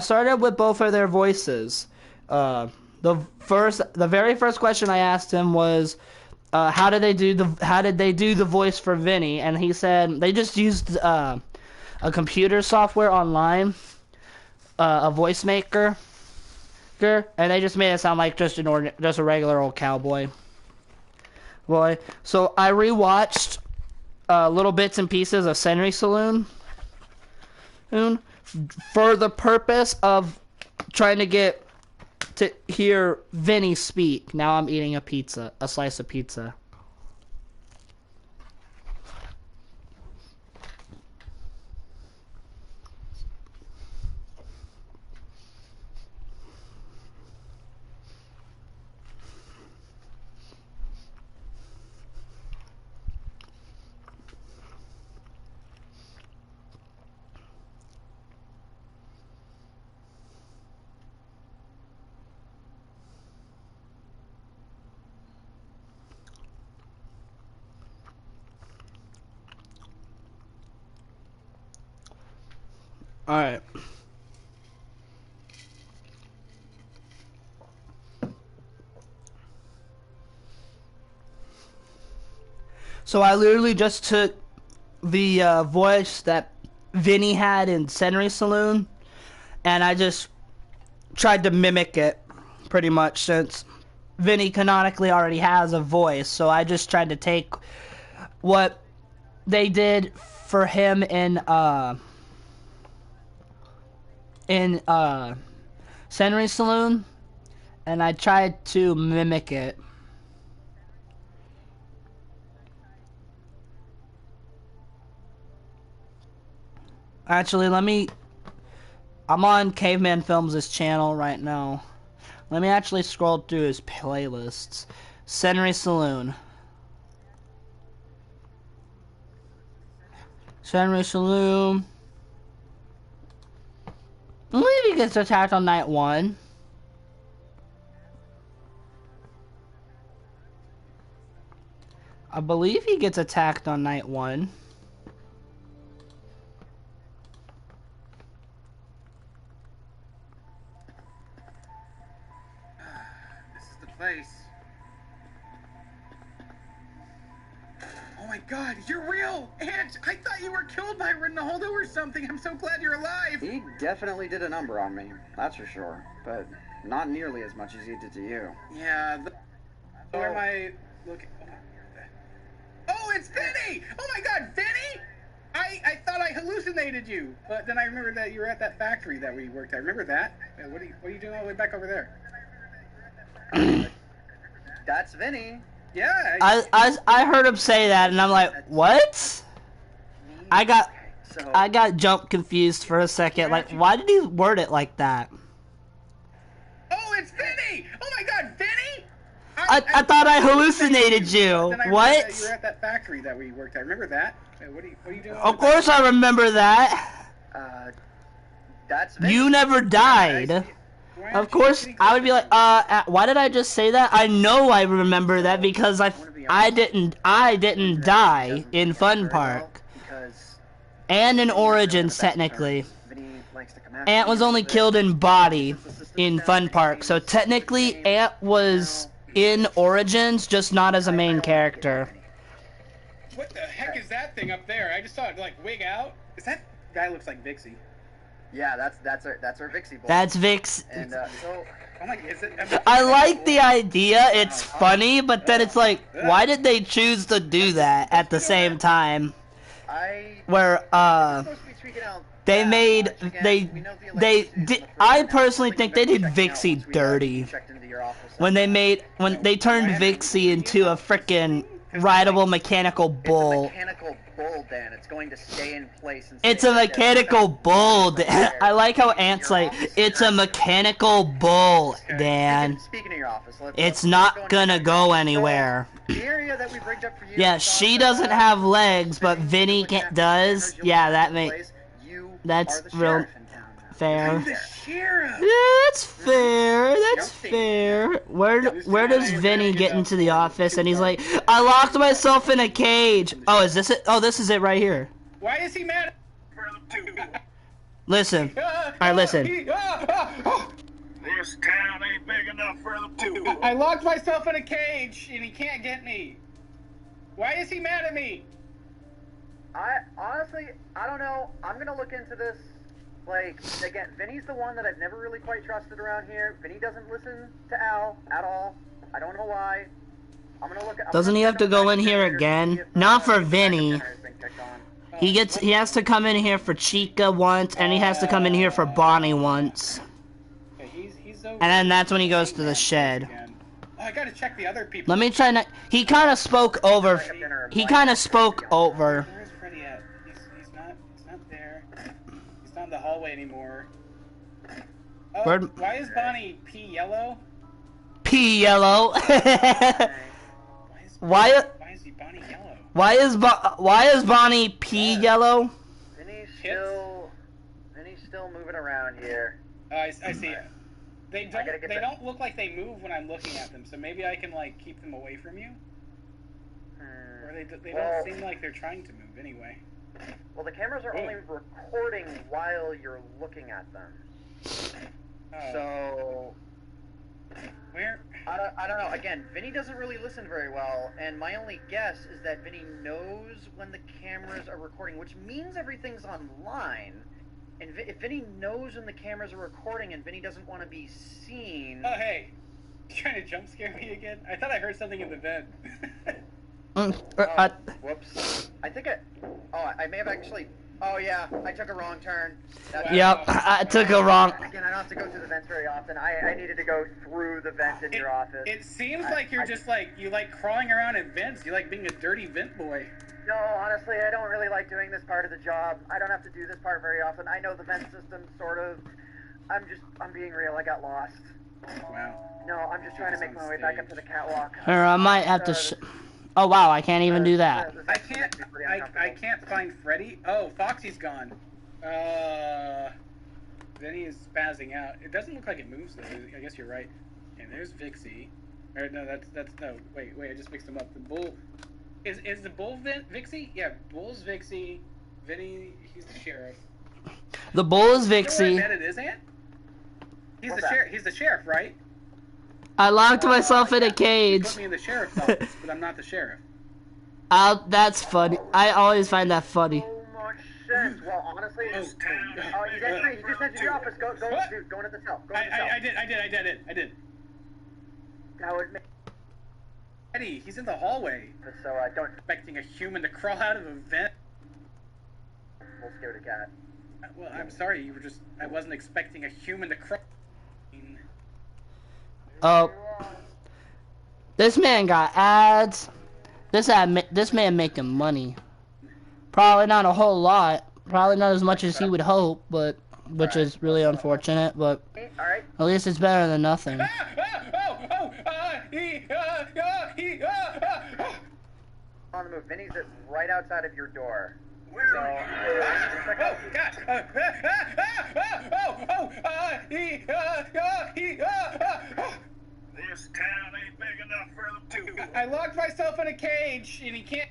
very first question I asked him was, how did they do the voice for Vinny? And he said they just used a computer software online, a voice maker, and they just made it sound like just a regular old cowboy. So I rewatched little bits and pieces of Senry Saloon for the purpose of trying to get to hear Vinny speak. Now I'm eating a slice of pizza. Alright. So I literally just took the voice that Vinny had in Senry Saloon, and I just tried to mimic it, pretty much, since Vinny canonically already has a voice. So I just tried to take what they did for him in Senry Saloon, and I tried to mimic it. Actually, I'm on Cavemanfilms' channel right now. Let me actually scroll through his playlists. Senry Saloon. Senry Saloon. I believe he gets attacked on night 1. I believe he gets attacked on night 1. This is the place. Oh my god, you're real! Aunt, I thought you were killed by Ronaldo or something. I'm so glad you're alive. He definitely did a number on me, that's for sure. But not nearly as much as he did to you. Yeah, where am I looking? Oh, it's Vinny! Oh my god, Vinny! I thought I hallucinated you, but then I remembered that you were at that factory that we worked at. Remember that? What are you doing all the way back over there? That's Vinny. Yeah. I heard him say that, and I'm like, what? I got jump confused for a second. Like, why did he word it like that? Oh, it's Vinny! Oh my god, Vinny! I thought I hallucinated you. What? You were at that factory that we worked at. Remember that? What are you doing? Of course I remember that. That's Vinny. You never died. Of course, I would be like, why did I just say that? I know I remember that because I didn't die in Fun Park. And in Origins, technically. Ant was only killed in body in Fun Park, so technically Ant was in Origins, just not as a main character. What the heck is that thing up there? I just saw it like wig out. Is that guy looks like Vixie? Yeah, that's our Vixie boy. That's Vix. And so I'm like, is it? I like the idea. It's funny, but then it's like, why did they choose to do that at the same time? Where I personally think they did Vixie dirty when they turned Vixie into a frickin' rideable mechanical bull. bull, Dan. It's going to stay in place and It's a mechanical bull. I like how Ant's like, it's a mechanical bull, Dan. Speaking of your office, It's not gonna go anywhere. The area that we've rigged up for you. Yeah, she doesn't have legs, but Vinny does. Yeah, that's real fair. I'm the sheriff. That's fair. That's fair. Where does Vinny get into the office? And he's like, I locked myself in a cage. Oh, is this it? Oh, this is it right here. Why is he mad? Listen. Alright, listen. This town ain't big enough for them two. I locked myself in a cage and he can't get me. Why is he mad at me? I don't know. I'm gonna look into this. Like, again, Vinny's the one that I've never really quite trusted around here. Vinny doesn't listen to Al at all. I don't know why. I'm gonna look. Doesn't he have to go in here again? Not for Vinny. He has to come in here for Chica once, and he has to come in here for Bonnie once. And then that's when he goes to the shed. Oh, I gotta check the other people. Let me try not. He kind of spoke over. He kind of spoke over. Where's Freddy at? He's not there. He's not in the hallway anymore. Oh, why is Bonnie P yellow? P yellow. Why is he Bonnie yellow? Why is Bonnie P yellow? Vinny's still moving around here. I see it. They don't look like they move when I'm looking at them, so maybe I can like keep them away from you. Or they don't seem like they're trying to move anyway. Well, the cameras are only recording while you're looking at them. So where? I don't know. Again, Vinny doesn't really listen very well, and my only guess is that Vinny knows when the cameras are recording, which means everything's online. And if Vinny knows when the cameras are recording and Vinny doesn't want to be seen... Oh, hey. You trying to jump scare me again? I thought I heard something in the vent. Whoops. I think I may have actually... Oh, yeah. I took a wrong turn. Yep, I took a wrong... Again, I don't have to go through the vents very often. I needed to go through the vent in your office. It seems like you're just like... You like crawling around in vents. You like being a dirty vent boy. No, honestly, I don't really like doing this part of the job. I don't have to do this part very often. I know the vent system, sort of. I'm being real. I got lost. Wow. No, I'm just trying to make my way back up to the catwalk. Or I might have to oh, wow, I can't even do that. I can't find Freddy. Oh, Foxy's gone. Then he is spazzing out. It doesn't look like it moves, though. I guess you're right. And there's Vixie. Or, no, that's no. Wait, I just mixed them up. The bull... Is the bull Vixie? Yeah, bull's Vixie. Vinny, he's the sheriff. The bull is Vixie. You know what I bet it is, Ant? He's the sheriff. He's the sheriff, right? I locked myself in a You cage. put me in the sheriff's office, but I'm not the sheriff. That's funny. I always find that funny. So much sense. Well, honestly, he just entered your office. Go into the cell. I did. That would make... Eddie, he's in the hallway. So I don't... Expecting a human to crawl out of a vent. We'll scare the cat. Well, I'm sorry, you were just... I wasn't expecting a human to crawl... Oh. This man got ads. This man making money. Probably not a whole lot. Probably not as much as he would hope, but... Which is really unfortunate, but... At least it's better than nothing. On the move. Vinny's right outside of your door. Where are you? Oh, God! This town ain't big enough for them two. I locked myself in a cage, and he can't...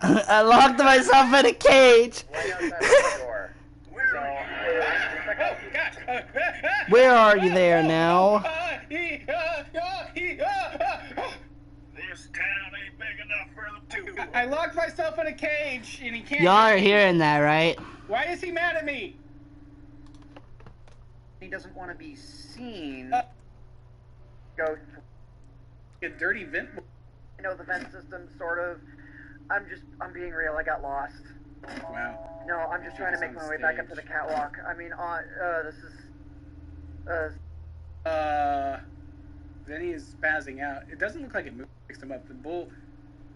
I locked myself in a cage! Right outside of your door. Where are you? Oh, God! Where are you there now? This town ain't big enough for them two. I locked myself in a cage, and he can't... Y'all are hearing that, right? Why is he mad at me? He doesn't want to be seen. Go... A dirty vent... I know the vent system, sort of. I'm being real. I got lost. Wow. No, I'm just trying to make my way back up to the catwalk. I mean, this is... Vinny is spazzing out. It doesn't look like it moves him up. The bull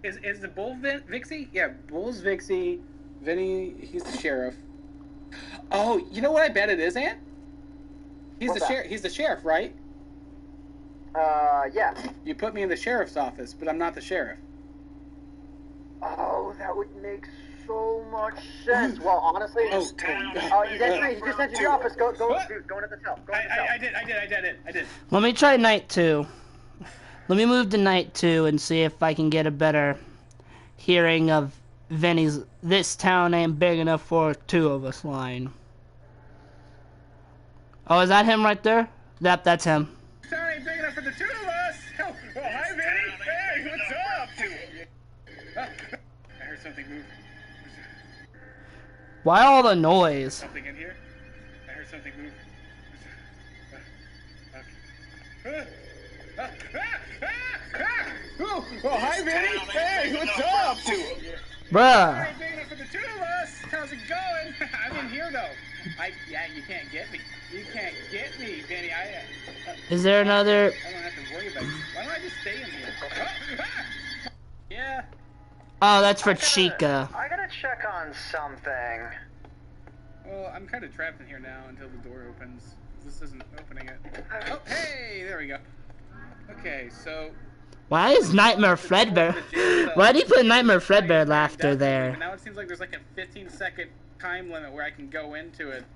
Is the bull Vixie? Yeah, bull's Vixie. Vinny, he's the sheriff. Oh, you know what I bet it is, Ant? He's the sheriff. He's the sheriff, right? Yeah. You put me in the sheriff's office, but I'm not the sheriff. Oh, that would make so much sense. Well, honestly, Oh, he's just entered your office. Go into the cell. I did. Let me try night 2. Let me move to night 2 and see if I can get a better hearing of Vinny's "This town ain't big enough for 2 of us" line. Oh, is that him right there? Yep, that's him. Town ain't big enough for the 2 of us. Oh, hi, Vinny. Hey, what's up? I heard something move. Why all the noise? Something in here. I heard something move. Oh, hi, Vinny. Hey, what's up? Bruh. Ain't big enough for the 2 of us. How's it going? I'm in here though. Yeah, you can't get me. You can't get me, Vinny. Is there another? I don't have to worry about you. Why don't I just stay in here? Yeah. Oh, that's for Chica. I gotta check on something. Well, I'm kind of trapped in here now until the door opens. This isn't opening it. Oh, hey, there we go. Okay, so. Why is Nightmare Fredbear? Why do you put Nightmare Fredbear laughter there? Now it seems like there's like a 15-second time limit where I can go into it.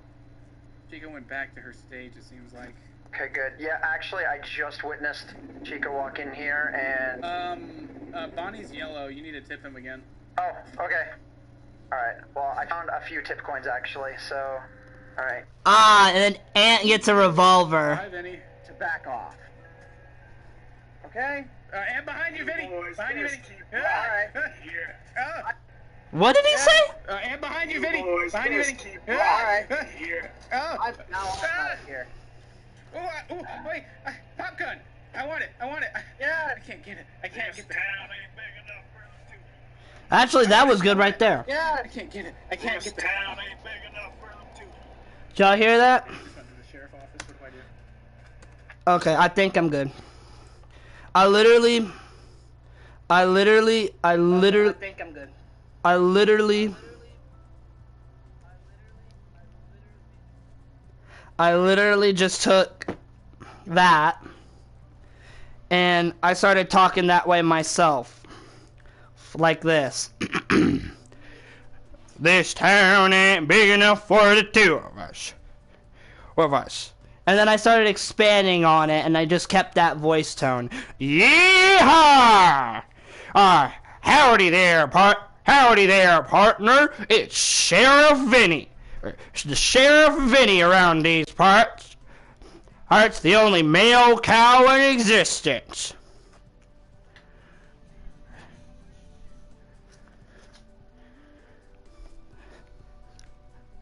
Chica went back to her stage, it seems like. Okay, good. Yeah, actually, I just witnessed Chica walk in here, and... Bonnie's yellow. You need to tip him again. Oh, okay. Alright, well, I found a few tip coins, actually, so... Alright. Ah, and then Ant gets a revolver. Hi, Vinny. To back off. Okay? And behind you, Vinny. Behind you, Vinny. Alright. Here. What did he say? And behind you, Vinny. Behind you, Vinny. Alright. Here. Oh. I'm out of here. Oh, wait. Pop gun. I want it. Yeah. I can't get it. I can't This get town it. ain't big enough for the 2. Actually, that was good right there. Yeah. I can't get it. I can't This get town ain't big enough for the 2. Did y'all hear that? I just went to the sheriff's office. What do I do? Okay, I think I'm good. I literally think I'm good. I literally just took that and I started talking that way myself. Like this. This town ain't big enough for the 2 of us. And then I started expanding on it, and I just kept that voice tone. Yeehaw! Howdy there, partner. It's Sheriff Vinny. It's the Sheriff Vinny around these parts. It's the only male cow in existence.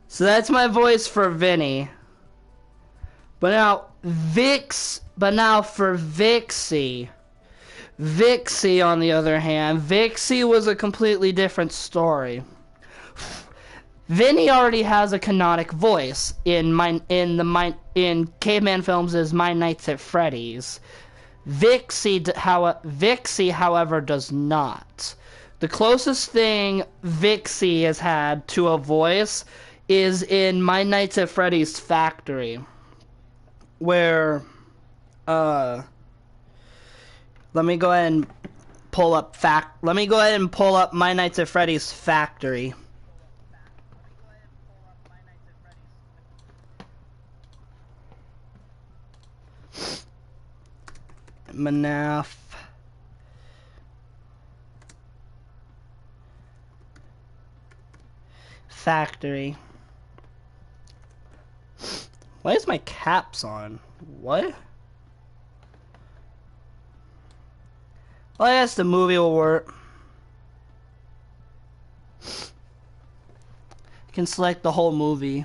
So that's my voice for Vinny. But now for Vixie. Vixie, on the other hand, Vixie was a completely different story. Vinny already has a canonic voice in Cavemanfilms' My Nights at Freddy's. Vixie, however, does not. The closest thing Vixie has had to a voice is in My Nights at Freddy's Factory, where let me go ahead and pull up My Nights at Freddy's Factory. FNAF Factory. Why is my caps on? What? Well, I guess the movie will work. I can select the whole movie.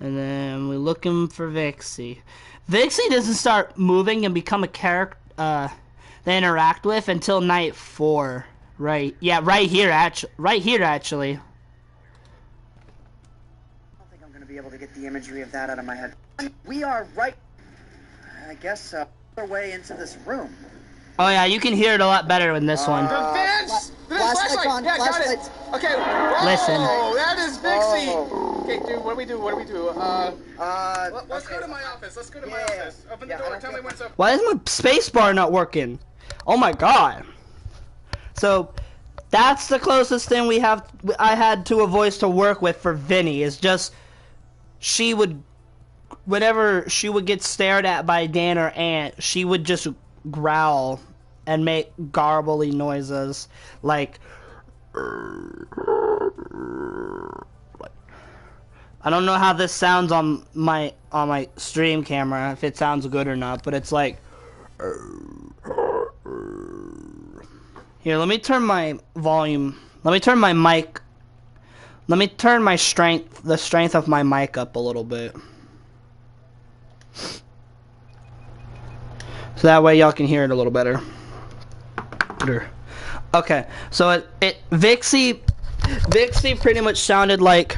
And then we're looking for Vixie. Vixie doesn't start moving and become a character they interact with until night 4. Right. Yeah, right here actually. I don't think I'm gonna be able to get the imagery of that out of my head. We are right, I guess, our way into this room. Oh yeah, you can hear it a lot better in this one. The vents! Flashlights on, Yeah, got flashlights. it. Okay, whoa, Listen. that is Vixie. Oh. Okay, dude, what do we do? Let's Okay. go to my office. Let's go to my Yeah. office. Open the Yeah, I door. don't Tell me feel- what's up. Why is my space bar not working? Oh my god. So, that's the closest thing I had to a voice to work with for Vinnie, is just, whenever she would get stared at by Dan or Ant, she would just growl and make garbly noises, like, I don't know how this sounds on my stream camera, if it sounds good or not, but it's like, here, let me turn my volume, let me turn my mic, let me turn the strength of my mic up a little bit. So that way y'all can hear it a little better. Okay, so Vixie pretty much sounded like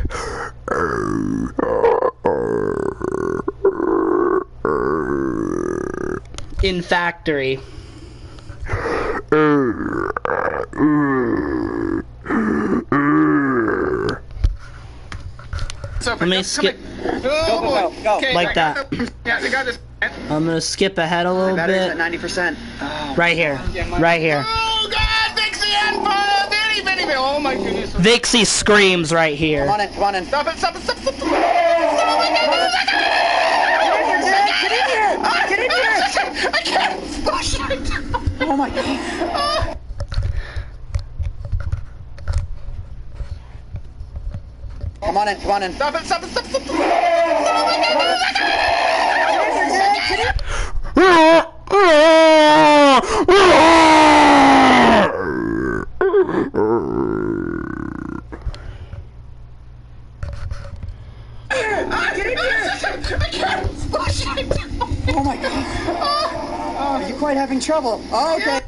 in Factory. Let me skip Oh, Go. okay, like that. Yeah, I got this. I'm gonna skip ahead a little Battery's bit. at 90%. Right here. Right here. Oh God, Vixie and Vinnie. Oh my goodness. Vixie screams right here. Come on in. Stop it. Get in here! I can't flush it. Oh my god. Come on in. Stop it. Get in here! I can't flush it. Oh my god. Are you quite having trouble? Oh, okay.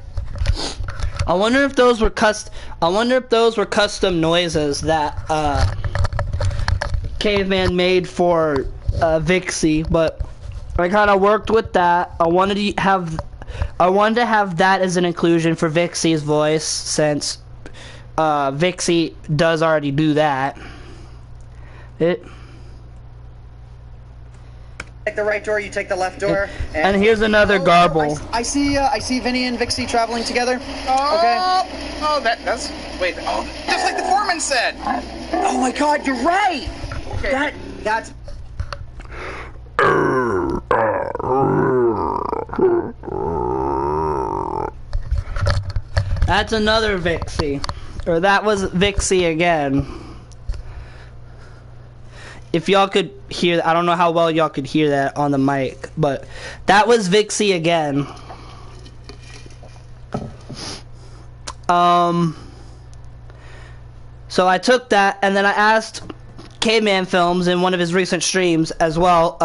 I wonder if those were custom noises that Caveman made for Vixie, but I kind of worked with that. I wanted to have that as an inclusion for Vixie's voice, since Vixie does already do that. Take the right door, you take the left door. And here's another garble. I see Vinnie and Vixie traveling together. Oh, that's wait. Oh, just like the foreman said. Oh my god, you're right! Okay. That's... That's another Vixie. Or that was Vixie again. If y'all could hear, I don't know how well y'all could hear that on the mic, but that was Vixie again. So I took that, and then I asked Cavemanfilms in one of his recent streams as well,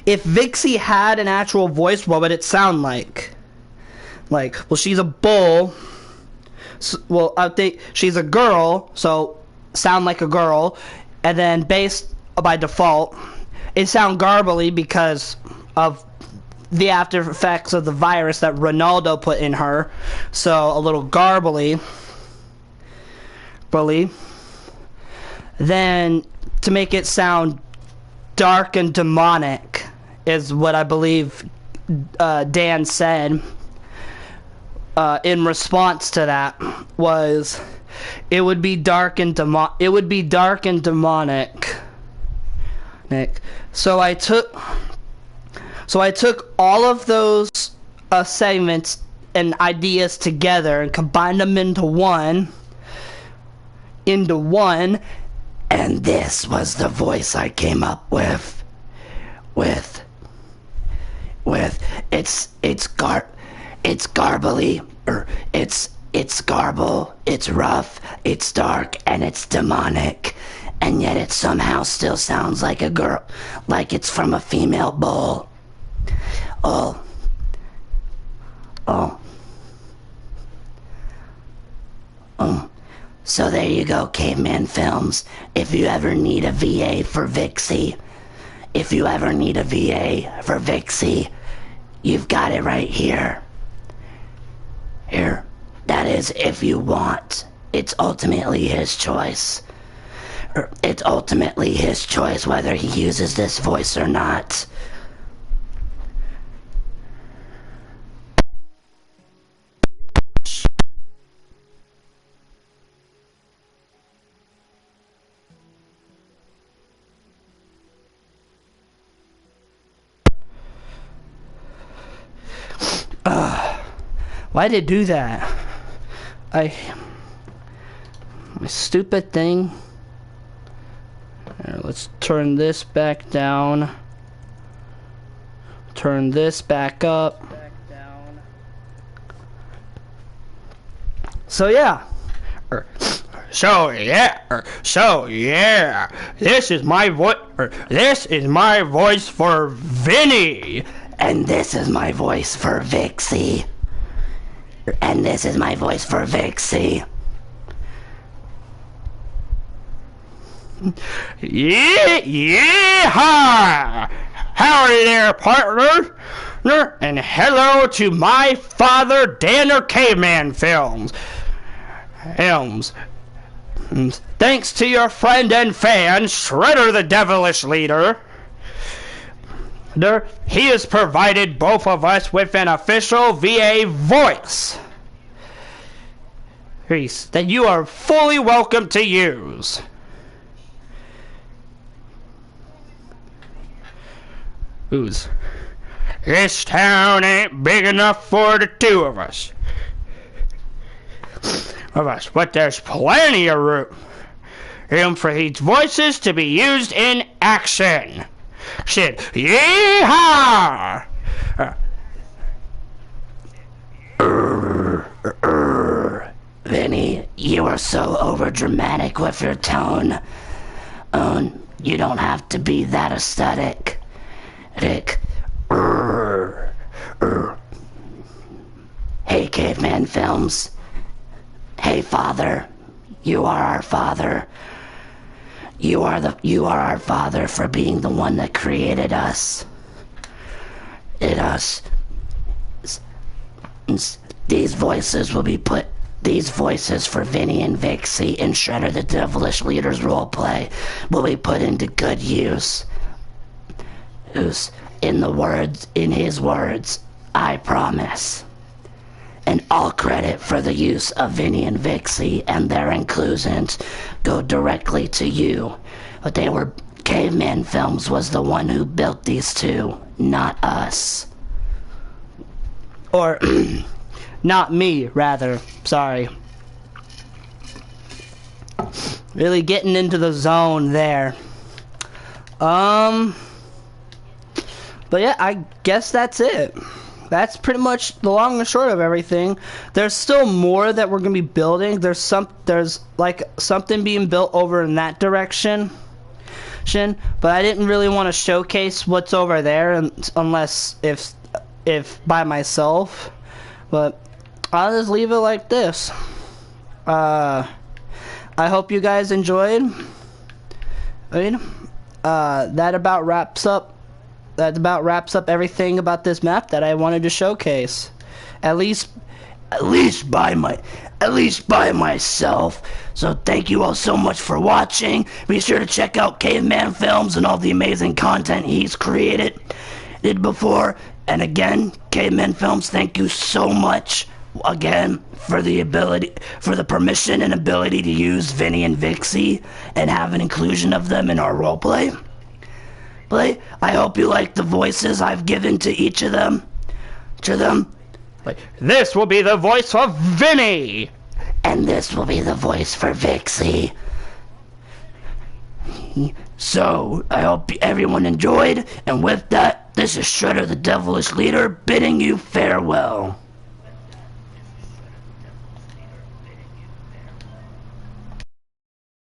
if Vixie had an actual voice, what would it sound like? Like, well, she's a bull. So, well, I think she's a girl, so sound like a girl. And then based by default, it sound garbly because of the after effects of the virus that Ronaldo put in her. So a little garbly. Then to make it sound dark and demonic is what I believe Dan said in response to that was it would be dark and demonic. Nick. So I took all of those segments and ideas together and combined them into one, and this was the voice I came up with it's garbly, or it's garble, it's rough, it's dark, and it's demonic, and yet it somehow still sounds like a girl, like it's from a female bull. So there you go, Cavemanfilms. If you ever need a VA for Vixie, if you ever need a VA for Vixie, you've got it right here. Here, that is if you want. It's ultimately his choice. It's ultimately his choice whether he uses this voice or not. Why did it do that? My stupid thing. Let's turn this back down. Turn this back up. So yeah. So yeah. This is my voice. This is my voice for Vinnie. And this is my voice for Vixie. And this is my voice for Vixie. Yeah! Howdy there, partner! And hello to my father, Danner Cavemanfilms. Thanks to your friend and fan, Shredder the Devilish Leader. He has provided both of us with an official VA voice that you are fully welcome to use. Ooze. This town ain't big enough for the two of us. But there's plenty of room for these voices to be used in action. Shit. Yeehaw! Vinnie, you are so overdramatic with your tone. You don't have to be that aesthetic. Rick. Hey, Caveman Films. Hey, Father. You are our father. You are our father for being the one that created us. These voices for Vinnie and Vixie and Shredder the Devilish Leader's roleplay will be put into good use. In his words, I promise. And all credit for the use of Vinnie and Vixie and their inclusions go directly to you. But Caveman Films was the one who built these two, not us. Or, not me, rather. Sorry. Really getting into the zone there. But yeah, I guess that's it. That's pretty much the long and short of everything. There's still more that we're gonna be building. There's like something being built over in that direction. But I didn't really want to showcase what's over there unless if by myself. But I'll just leave it like this. I hope you guys enjoyed. That about wraps up everything about this map that I wanted to showcase. At least by myself. So thank you all so much for watching. Be sure to check out Caveman Films and all the amazing content he's created before. And again, Caveman Films, thank you so much again for the permission and ability to use Vinnie and Vixie and have an inclusion of them in our roleplay. I hope you like the voices I've given to each of them. This will be the voice of Vinnie! And this will be the voice for Vixie. So, I hope everyone enjoyed, and with that, this is Shredder the Devilish Leader bidding you farewell.